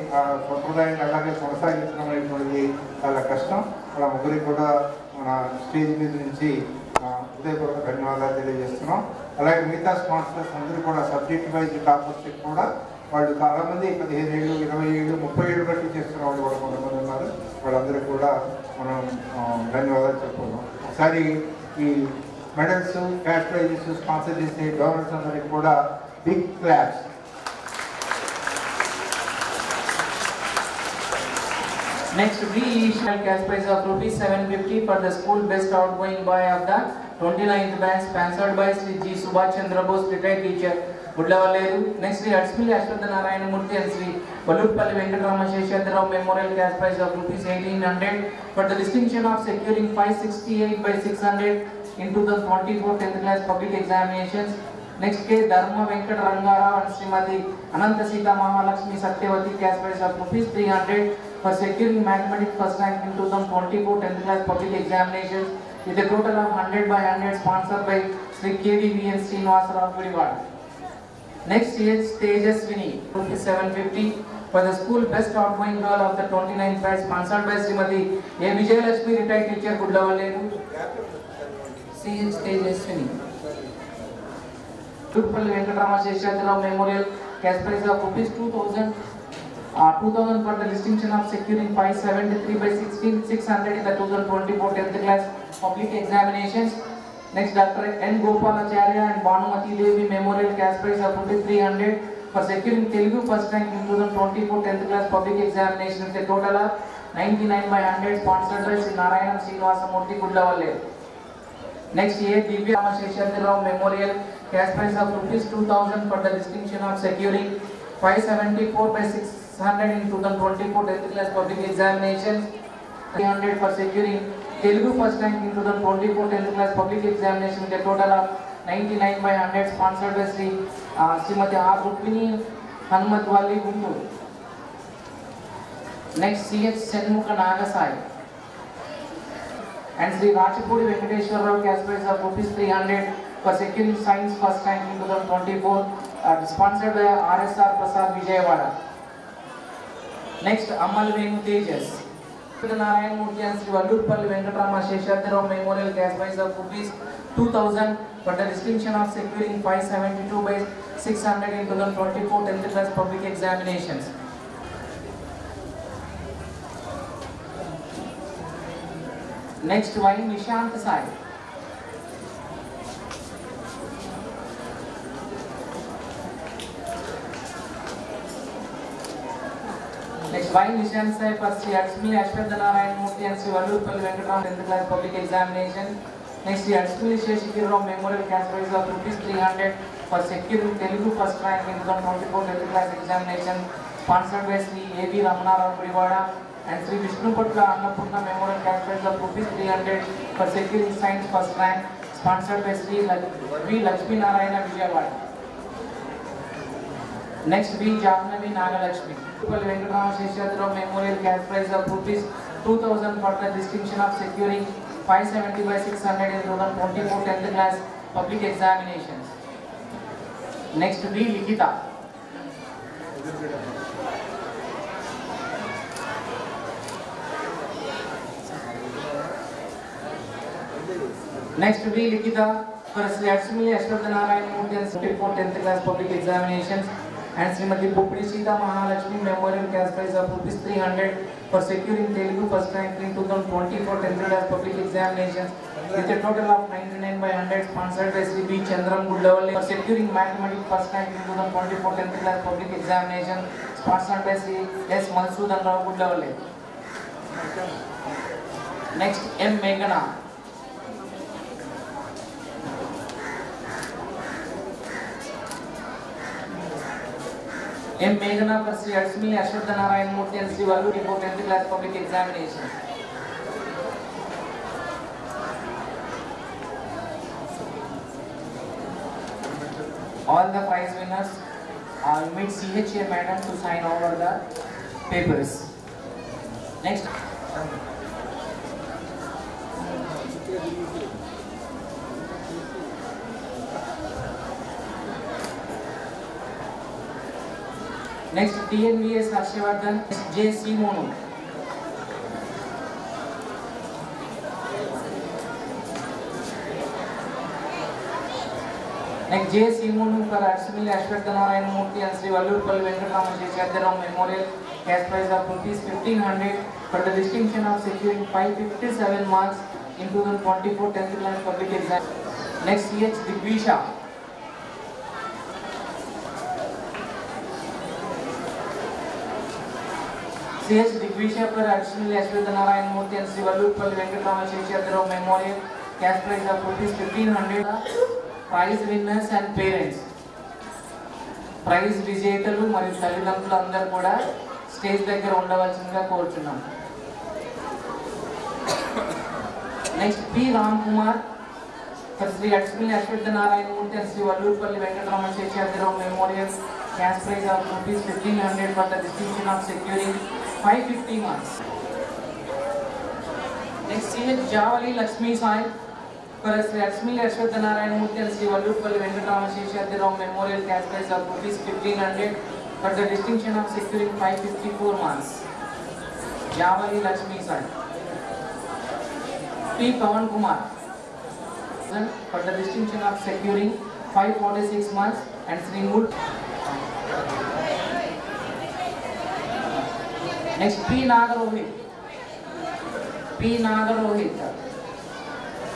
సంప్రదాయాన్ని అలాగే కొనసాగించడం అనేటువంటిది చాలా కష్టం. వాళ్ళ ముగ్గురికి కూడా మన స్టేజ్ మీద నుంచి హృదయపూర్వక ధన్యవాదాలు తెలియజేస్తున్నాం. అలాగే మిగతా స్పాన్సర్స్ అందరూ కూడా సబ్జెక్ట్ వైజ్ టాపర్స్కి కూడా వాళ్ళు చాలామంది 15 ఏళ్ళు 20 ఏళ్ళు 30 ఏళ్ళు బట్టి చేస్తున్న వాళ్ళు కూడా కొంతమంది ఉన్నారు. వాళ్ళందరికీ కూడా మనం ధన్యవాదాలు చెప్పుకున్నాం. ఒకసారి ఈ మెడల్స్ క్యాష్ ప్రైజెస్ స్పాన్సర్ చేసే డోనర్స్ అందరికి కూడా big claps. Next, we issue cash prize of rupees 750 for the school best outgoing boy of the 29th batch, sponsored by Sri G. Subhash Chandra Bose, retired teacher, Budlavalleru. Next, Sri Adspilli Ashwatha Narayana Murthy and Sri Vallurpalli Venkatarama Sheshadrao Memorial Cash Prize of rupees 1800 for the distinction of securing 568/600 in 2024 10th class public examinations. Next, K. Dharma Venkat Rangarao and Srimati Ananta Sita Mahalakshmi Satyavati Cash Prize of rupees 300 for securing mathematics first rank in 2024 10th class public examinations with a total of 100/100 sponsored by Sri KDVN Srinivasarao Gudivada. Next, is Tejaswini, rupees 750 for the school best outgoing girl of the 29th batch, sponsored by Srimati A. Vijayalakshmi, retired teacher, Budlavalleru. C.H. Tejaswini. Vallurpalli Venkatarama Sheshadrao Memorial Cash Prize of rupees 2000 for the distinction of securing 573/600 in the 2024 10th class public examinations. Next, Dr. N. Gopalacharya and Bhanumati Devi Memorial Cash Prize of 300 for securing Telugu first rank in 2024 10th class public examination with a total of 99/100 sponsored by Sri Narayanam Srinivasamurthy, Gudlavalleru. Next, A. Divya Sheshadrao Memorial Cash Prize of rupees 2000 for the distinction of securing 574/600 in 2024 10th class public examinations. 300 for securing Telugu first rank in 2024 10th class public examination with a total of 99/100 sponsored by Srimati R. Rukmini Hanumatwalli, Guntur. Next, C.H. Senmukha Nagasai and Sri Rachapudi Venkateshwar Rao Cash Prize of rupees 300 for securing science first rank in 2024 sponsored by RSR Prasad, Vijayawada. Next, Amal Venu Tejas. Narayana Murthy and Sri Vallurpalli Venkatarama Sheshadrao Memorial Cash Prize of rupees 2000 for the distinction of securing 572/600 in 2024 10th class public examinations. Next, Y. Nishant Sai. Next, Y. Nishant Sai for Sri Adspilli Ashwatha Narayana Murthy and Sri Vallurpalli Venkatarama 10th class public examination. Next, Sri Adspilli Sheshagirrao Memorial Cash Prize of rupees 300 for securing Telugu first rank in 2024 10th class examination, sponsored by Sri A.B. Ramanarao Gudivada. And Sri Vishnupatla Annapurna Memorial Cash Prize of rupees 300 for securing science first rank, sponsored by Sri V. Lakshmi Narayana, Vijayawada. Next, V. Jahnavi Nagalakshmi. Vallurpalli Venkatarama Sheshadrao Memorial Cash Prize of rupees 2000 for the distinction of securing 570/600 in 2024 10th class public examinations. Next, V. Likita. Next, V. Likita for Sri Adspilli Ashwatha Narayana Murthy and 24 10th class public examinations, and Srimati Bhupri Sita Mahalakshmi Memorial Cash Prize of rupees 300 for securing Telugu first rank in 2024 10th class public examinations with a total of 99/100 sponsored by Sri B. Chandram, Gudlavalleru for securing mathematics first rank in 2024 10th class public examination, sponsored by Sri S. Madhusudan Rao, Gudlavalleru. Next, M. Meghana. M. Meghana for Sri Adspilli Ashwatha Narayana Murthy and Sri Vallurpalli 10th class public examination. All the prize winners meet CHA madam to sign over the papers. Next. Next, TNVS Harshvardhan, J. Simonu. Next, J. Simonu for Ashwini Ashwardhanarayan Murthy and Sri Vallurpalli Venkatarama Sheshadharam Memorial cash prize of ₹1500 for the distinction of securing 557 marks in 2024 10th class public exam. Next, CH Digvisha. CH Digvisha for Ashwini Ashwardhanarayan Murthy and Sri Vallurpalli Venkatarama Sheshadharam Memorial cash prize of ₹1500. Prize winners and parents, prize విజేతలు మరియు తల్లిదండ్రులు అందరూ కూడా stage దగ్గర ఉండవలసిందిగా కోరుచున్నాం. Next P Ram Kumar for Shri Ashwini Ashwathanarayana Murthy and Shri Vallurupalli Venkataramana Seshadrirao memorial cash prize of ₹1500 for the distinction of securing 550 marks. Next CH Javali Lakshmi Sai for Sri Ashwini Ashwathanarayan Murthy and Sri Vallurpalli Venkatarama Sheshadharam Memorial cash prize of ₹1500 for the distinction of securing 554 marks. Javali Lakshmi Sai. P. Pawan Kumar for the distinction of securing 546 marks and Sri Mood. Next, P. Nagarohit. P. Nagarohit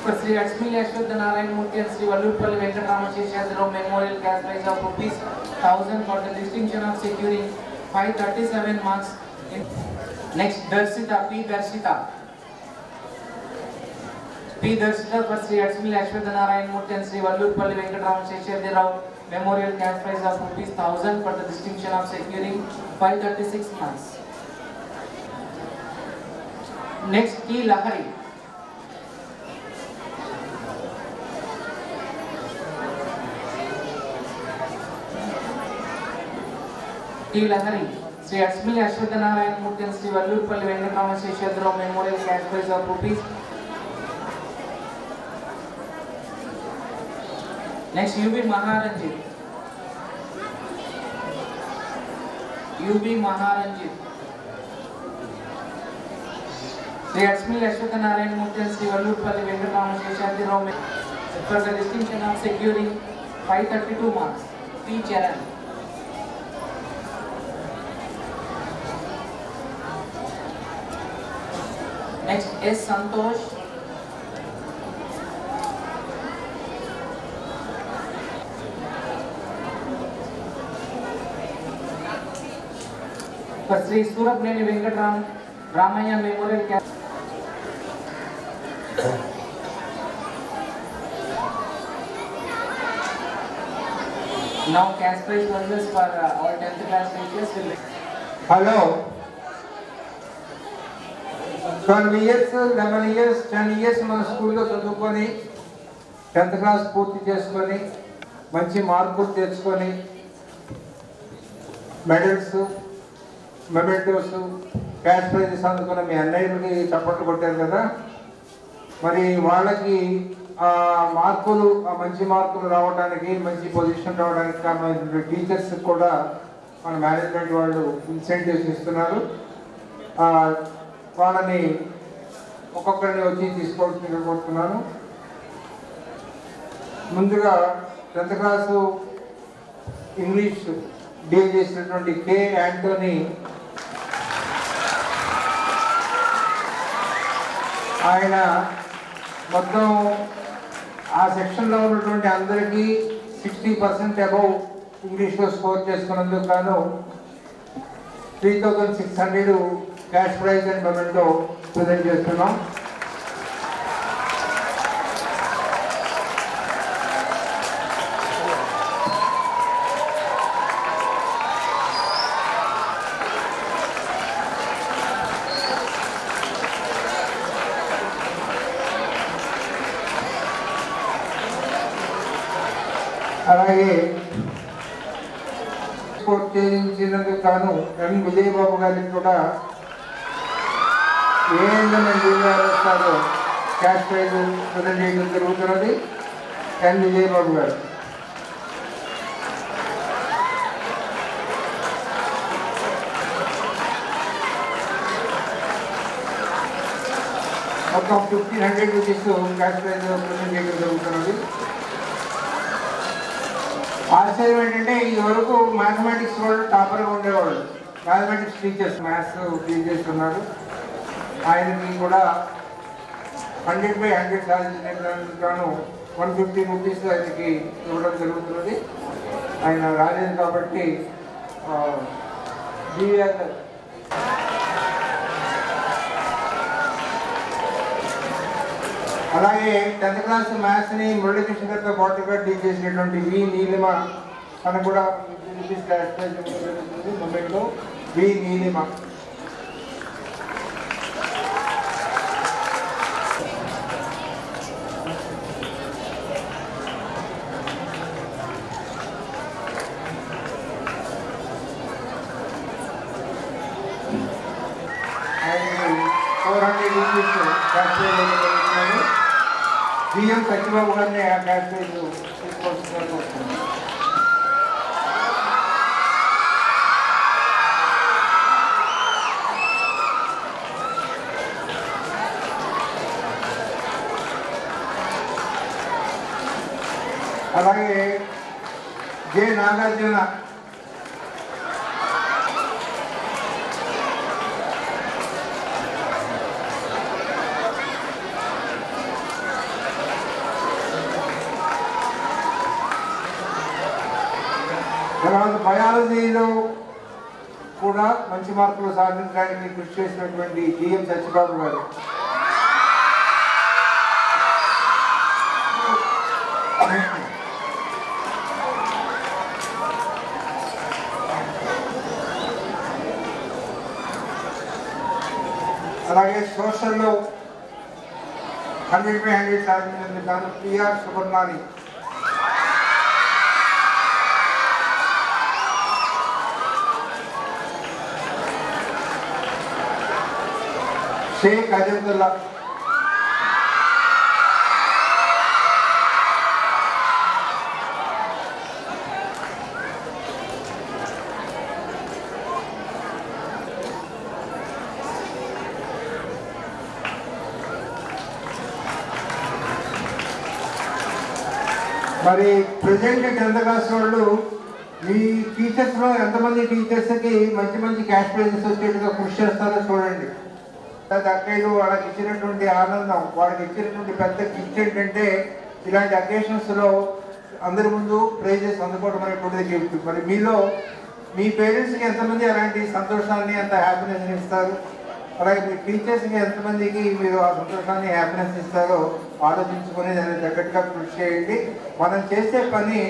for Sri Ashwini Ashwathanarayan Murthy and Sri Vallurpalli Venkatarama Sheshadharam Memorial cash prize of ₹1000 for the distinction of securing 537 marks. Next, Darshita, P. Darshita. P. Darshita for Sri Ashwini Ashwathanarayan Murthy and Sri Vallurpalli Venkatarama Sheshadharam Memorial cash prize of ₹1000 for the distinction of securing 536 marks. Next, T. Lahari. T. Lahari, Sri Ashwini Ashwathanarayan Murthy and Sri Vallurpalli Venkatarama Sheshadharam Memorial cash prize of ₹. Next, UB Maharanjit. UB Maharanjit. Sri Ashwini Ashwathanarayan Murthy and Sri Vallurpalli Venkatarama Sheshadharam for the distinction of securing 532 marks. P. Charan. Next, S. Santosh. For Sri Surabneni Ramaya Memorial Cash. Now cash prize winners for all 10th class teachers will. Hello. 12 years, 11 years, 10 years మన స్కూల్లో చదువుకొని 10th class పూర్తి చేసుకొని మంచి మార్కులు తెచ్చుకొని medals, mementos, cash prices అందుకున్న మీ అన్నయ్యలకి చప్పట్లు కొట్టారు కదా. మరి వాళ్ళకి ఆ మార్కులు, ఆ మంచి మార్కులు రావడానికి, మంచి పొజిషన్ రావడానికి కారణమైనటువంటి టీచర్స్ కూడా మన మేనేజ్మెంట్ వాళ్ళు ఇన్సెంటివ్స్ ఇస్తున్నారు. వాళ్ళని ఒక్కొక్కరిని వచ్చి తీసుకోవాల్సిందిగా కోరుతున్నాను. ముందుగా 10th క్లాసు ఇంగ్లీష్ డీల్ చేసినటువంటి కే యాంటోనీ, ఆయన మొత్తం ఆ సెక్షన్లో ఉన్నటువంటి అందరికీ 60% అబౌవ్ ఇంగ్లీష్లో స్కోర్ చేసుకున్నందుకు గాను 3600 cash prize and memento present చేస్తున్నాం. అలాగే స్పోర్ట్ చేయించినందుకు గాను ఎం విజయబాబు గారికి కూడా ఏ వస్తారో క్యాష్ ప్రైజ్ ప్రజెంట్ చేయడం జరుగుతున్నది. ఎన్ విజయబాబు గారు. మొత్తం 1500 రూపీస్ క్యాష్ ప్రైజ్ ప్రజెంట్ చేయడం జరుగుతున్నది. ఆశ్చర్యం ఏంటంటే ఇది వరకు మ్యాథమెటిక్స్ వాళ్ళు టాపర్గా ఉండేవాళ్ళు, మ్యాథమెటిక్స్ టీచర్స్, మ్యాథ్స్ టీచర్స్ ఉన్నారు. ఆయనకి కూడా 100/100 సాధించినందుకు గాను 150 రూపీస్ ఆయనకి ఇవ్వడం జరుగుతున్నది. ఆయన రాలేదు కాబట్టి అలాగే 10th క్లాస్ మ్యాథ్స్ని మురళీకృష్ణ గారితో పాటుగా టీచ్ చేసినటువంటి వి నీలిమ తనకు కూడా రూపీస్ క్యాష్ ప్రైజ్ జరుగుతుంది. మొమెంట్లో వి నీలిమ. ఆయనకి 400 రూపీస్ క్యాష్ ప్రైజ్ జరుగుతున్నారు. బిఎం సత్యబాబు గారిని ఆ క్యాష్ ప్రైజ్ తీసుకోవాల్సిందిగా వస్తుంది. అలాగే జె నాగార్జున తర్వాత బయాలజీలో కూడా మంచి మార్కులు సాధించడానికి కృషి చేసినటువంటి జిఎం సత్యబాబు గారు. అలాగే సోషల్లో 100/100 సాధించినందుకు గాను పిఆర్ సుబ్రహ్మణి. షేక్ అజంతుల్లా. మరి ప్రజెంట్ 10th క్లాస్ వాళ్ళు మీ టీచర్స్లో ఎంతమంది టీచర్స్కి మంచి మంచి క్యాష్ ప్రైజెస్ వచ్చేట్టుగా కృషి చేస్తారో చూడండి. అక్కయ్యలు వాళ్ళకి ఇచ్చినటువంటి ఆనందం, వాళ్ళకి ఇచ్చినటువంటి పెద్ద గిఫ్ట్ ఏంటంటే ఇలాంటి అకేషన్స్లో అందరి ముందు ప్రైజెస్ అందుకోవడం అనేటువంటిది గిఫ్ట్. మరి మీలో మీ పేరెంట్స్కి ఎంతమంది అలాంటి సంతోషాన్ని, అంత హ్యాపీనెస్ని ఇస్తారు? అలాగే మీ టీచర్స్కి ఎంతమందికి మీరు ఆ సంతోషాన్ని, హ్యాపీనెస్ ఇస్తారో ఆలోచించుకొని దాన్ని తగ్గట్టుగా కృషి చేయండి. మనం చేసే పని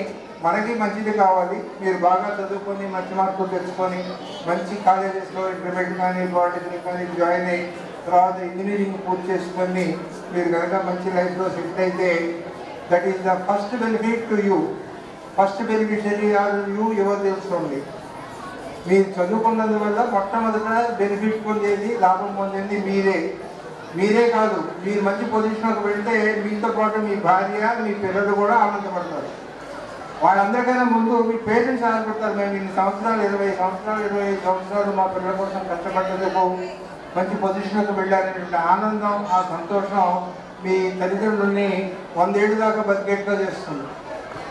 మనకి మంచిది కావాలి. మీరు బాగా చదువుకొని మంచి మార్కులు తెచ్చుకొని మంచి కాలేజెస్లో ఇంటర్మీడియట్ కానీ పాలిటెక్నిక్ కానీ జాయిన్ అయ్యి తర్వాత ఇంజనీరింగ్ పూర్తి చేసుకొని మీరు కనుక మంచి లైఫ్లో సెటిల్ అయితే that is the first benefit to you. First beneficiary are you, ఎవరు తెలుసుకోండి. మీరు చదువుకున్నందువల్ల మొట్టమొదట బెనిఫిట్ పొందేది, లాభం పొందేది మీరే కాదు. మీరు మంచి పొజిషన్కి వెళ్తే మీతో పాటు మీ భార్య, మీ పిల్లలు కూడా ఆనందపడతారు. వాళ్ళందరికైనా ముందు మీ పేరెంట్స్ ఆనందపడతారు. మేము ఇన్ని సంవత్సరాలు 20 సంవత్సరాలు 25 సంవత్సరాలు మా పిల్లల కోసం కష్టపడ్డేందుకు మంచి పొజిషన్కి వెళ్ళాలనేటువంటి ఆనందం, ఆ సంతోషం మీ తల్లిదండ్రుల్ని 100 ఏళ్ళ దాకా బతికేట్టుగా చేస్తుంది.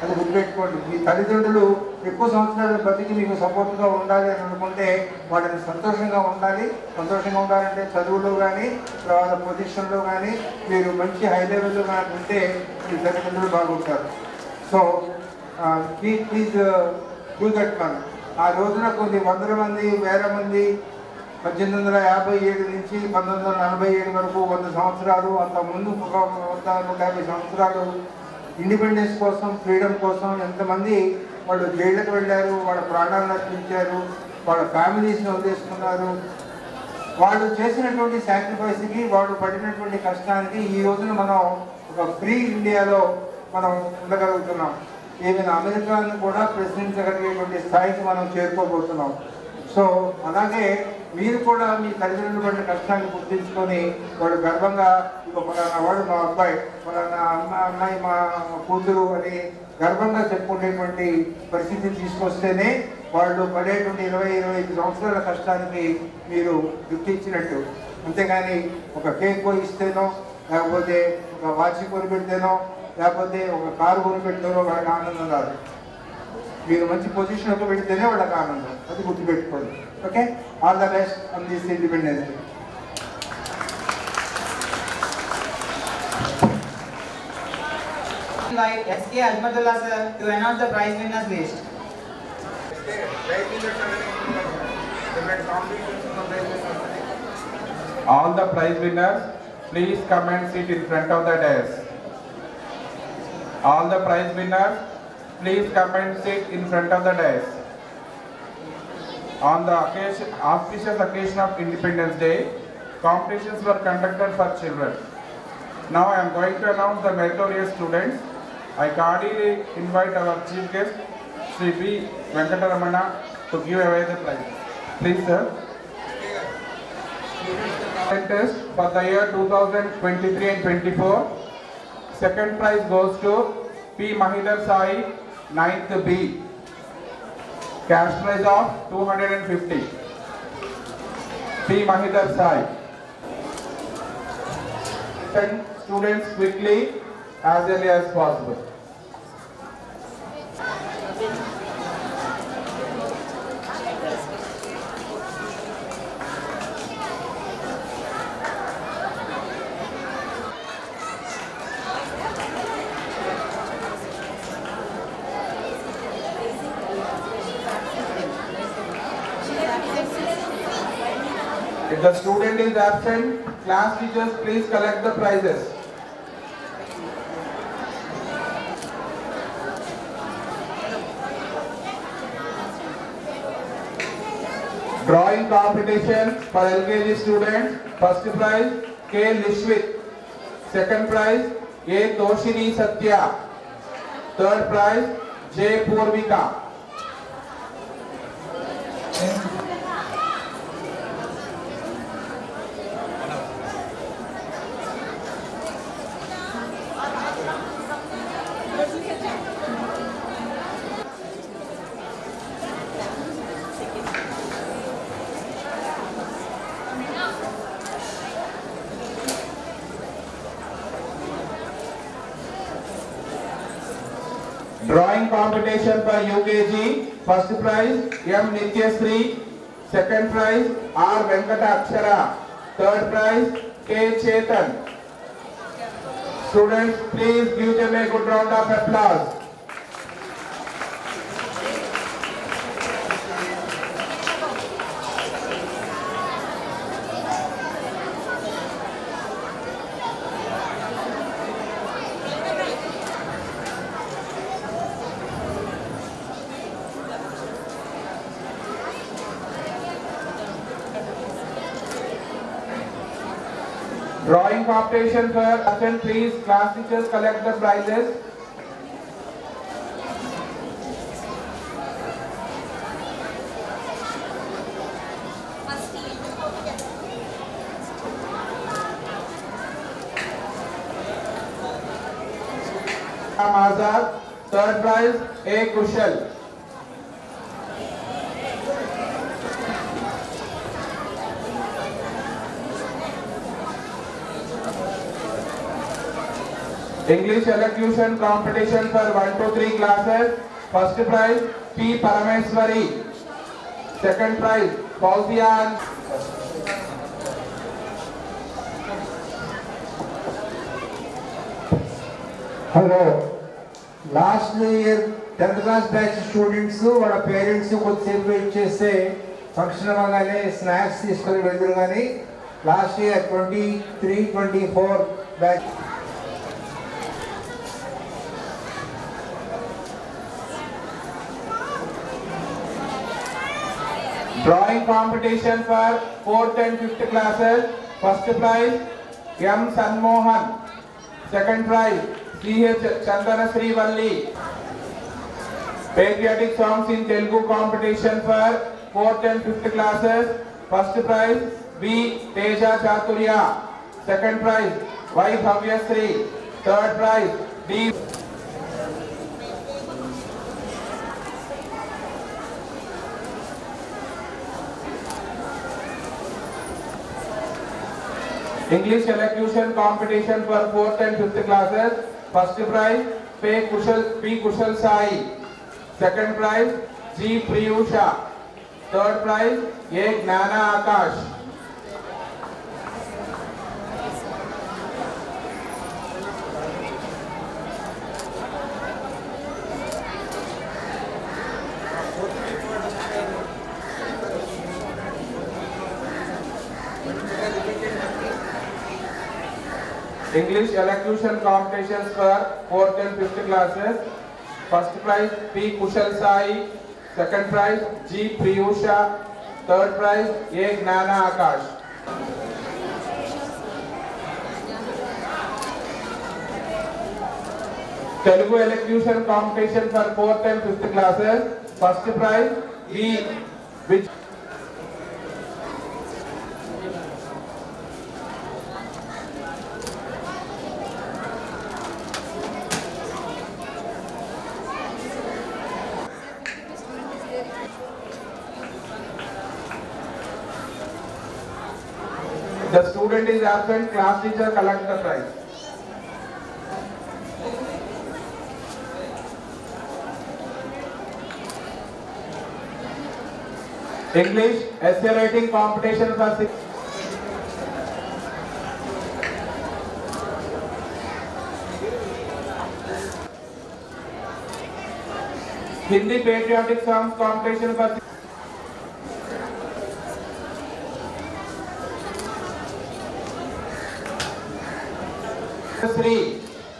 అది గుర్తుపెట్టుకోండి. మీ తల్లిదండ్రులు ఎక్కువ సంవత్సరాలు బతికి మీకు సపోర్ట్గా ఉండాలి అని అనుకుంటే వాళ్ళని సంతోషంగా ఉండాలంటే చదువులో కానీ తర్వాత పొజిషన్లో కానీ మీరు మంచి హై లెవెల్లో కానీ ఉంటే మీ తల్లిదండ్రులు బాగుంటారు. So please do that one. ఆ రోజున కొన్ని వందల మంది, వేల మంది 1857 నుంచి 1947 వరకు 100 సంవత్సరాలు, అంత ముందు 150 సంవత్సరాలు ఇండిపెండెన్స్ కోసం, ఫ్రీడమ్ కోసం ఎంతమంది వాళ్ళు జైళ్ళకు వెళ్ళారు, వాళ్ళ ప్రాణాలను అర్పించారు, వాళ్ళ ఫ్యామిలీస్ని వదిలేసుకున్నారు. వాళ్ళు చేసినటువంటి సాక్రిఫైస్కి, వాళ్ళు పడినటువంటి కష్టానికి ఈ రోజున మనం ఒక ఫ్రీ ఇండియాలో మనం ఉండగలుగుతున్నాం. ఈవెన్ అమెరికాను కూడా ప్రశ్నించగలిగేటువంటి స్థాయికి మనం చేరుకోబోతున్నాం. సో అలాగే మీరు కూడా మీ తల్లిదండ్రులు పడిన కష్టాన్ని గుర్తించుకొని వాళ్ళు గర్వంగా ఫలానా వాడు మా అబ్బాయి, ఫలానా అమ్మాయి మా కూతురు అని గర్వంగా చెప్పుకునేటువంటి పరిస్థితిని తీసుకొస్తేనే వాళ్ళు పడేటువంటి 20-25 సంవత్సరాల కష్టానికి మీరు గుర్తించినట్టు. అంతేగాని ఒక కేక్ ఇస్తేనో లేకపోతే ఒక వాచ్ కొనిపెడితేనో లేకపోతే ఒక కారు కొనిపెడితేనో వాళ్ళకి ఆనందం రాదు. మీరు మంచి పొజిషన్లో పెడితేనే వాళ్ళకి ఆనందం. అది గుర్తుపెట్టుకోండి. Okay, all the best on this independence day. Invite SK Azmatullah sir to announce the prize winners list. All the prize winners, please come and sit in front of the desk. All the prize winners, please come and sit in front of the desk. On the auspicious occasion of Independence Day, competitions were conducted for children. Now I am going to announce the meritorious students. I cordially invite our chief guest, Sri B. Venkataramana, to give away the prize. Please, sir. Test for the year 2023 and 24. Second prize goes to P. Mahidar Sai, 9th B. Cash prize of 250. P. Mahidar Sai. 10 students quickly, as early as possible. If the student is absent, class teachers please collect the prizes. Drawing competition for LKG students. First prize K. Lishwit. Second prize A. Toshini Satya. Third prize J. Purvika. Drawing competition for UKG. First prize M. Nityasri. Second prize R. Venkata Akshara. Third prize K. Chetan. Students, please give them a good round of applause. Drawing competition for attention, please class teachers collect the prizes. Azad. Third prize A. Kushal. English elocution competition for 1 to 3 classes. First prize P. Parameswari. Second prize Fauzian. Hello. Last year 10th class batch students వాళ్ళ parents కొద్దిసేపు wait చేస్తే function అవ్వగానే snacks తీసుకొని వెళ్తారు. కానీ last year 23-24 batch Drawing competition for 4th and 5th classes. First prize M. Sanmohan. Second prize C.H. Chandana Srivalli. Patriotic songs in Telugu competition for 4th and 5th classes. First prize B. Teja Chaturya. Second prize Y. Bhavyasri. Third prize D. English elocution competition for 4th and 5th classes. First prize P. Kushal Sai. Second prize G. Priyusha. Third prize A. Gnana Akash. English elocution competitions for 4th and 5th classes. First prize P. Kushal Sai. Second prize G. Priyusha. Third prize A. Gnana Akash. Telugu elocution competition for 4th and 5th classes. First prize B. Which the student is absent, class teacher collect the prize. English essay writing competition for 6. Hindi patriotic songs competition for 6.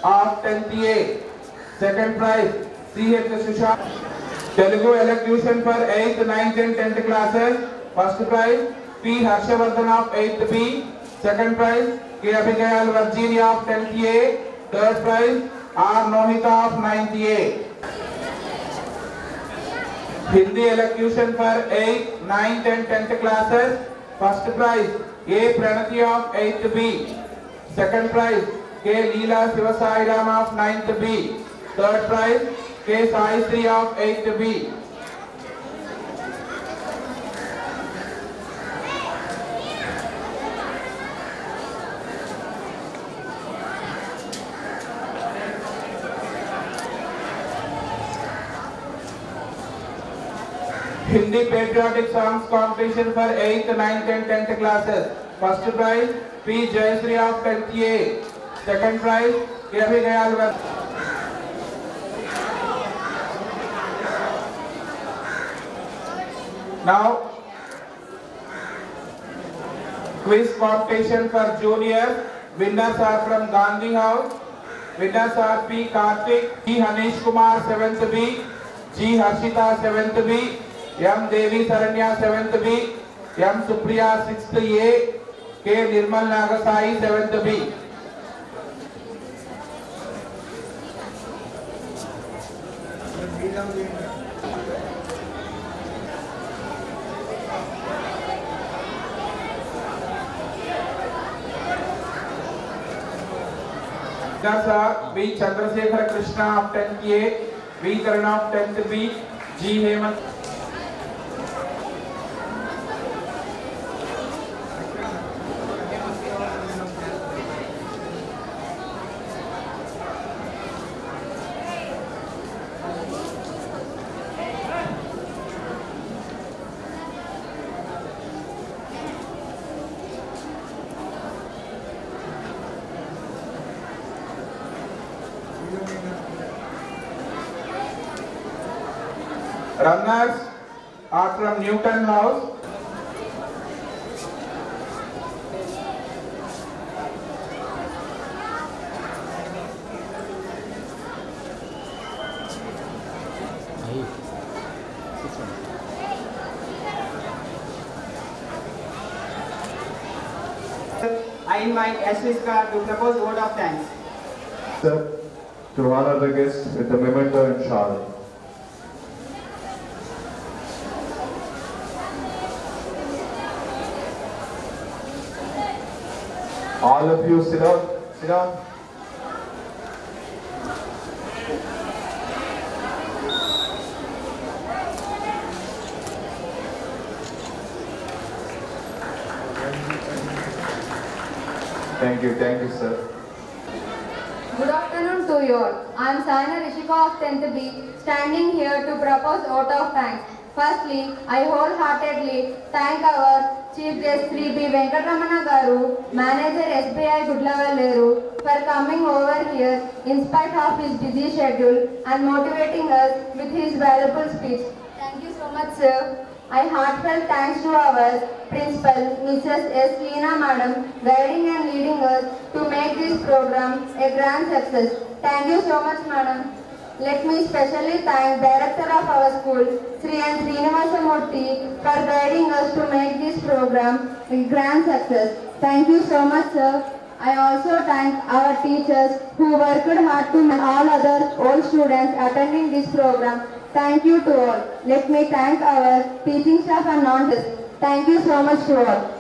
Of 10th A. Second prize C.H. Susha. Telugu elocution for 8th, 9th and 10th classes. First prize P. Harshavardhan of 8th B. Second prize K. Abhigayal Virginia of 10th A. Third prize R. Nohita of 9th A. Hindi elocution for 8th, 9th and 10th classes. First prize A. Pranati of 8th B. Second prize K. Leela Sivasai Ram of 9th B. Third prize K. Sai Sri of 8th B. Hindi patriotic songs competition for 8th, 9th and 10th classes. First prize P. Jayasri of 10th A. Second prize K. Abhigayal. Now quiz competition for juniors. Winners are from Gandhi House. Winners are P. Karthik, G. Hanish Kumar 7th B, G. Harshita 7th B, M. Devi Saranya 7th B, M. Supriya 6th A, K. Nirmal Nagasai 7th B. Winners are B. Chandrasekhar Krishna of 10th A, V. Karna of 10th B, G. Hemant. Runners are from Newton House. I invite Ashliska to propose vote of thanks. Sir, to honor the guest with a memento and shawl. All of you sit down, sit down. Thank you, sir. Good afternoon to you all. I am Saina Rishika of 10th B, standing here to propose vote of thanks. Firstly, I wholeheartedly thank our Chief Guest Sri B. Venkatramana Garu, Manager SBI Gudlavalleru, for coming over here in spite of his busy schedule and motivating us with his valuable speech. Thank you so much, sir. I heartfelt thanks to our principal, Mrs. S. Leena Madam, guiding and leading us to make this program a grand success. Thank you so much, Madam. Let me specially thank Director of our school, Sri N. Srinivasamurthy, for guiding us to make this program a grand success. Thank you so much, sir. I also thank our teachers who worked hard to make all other old students attending this program. Thank you to all. Let me thank our teaching staff and non-teachers. Thank you so much to all.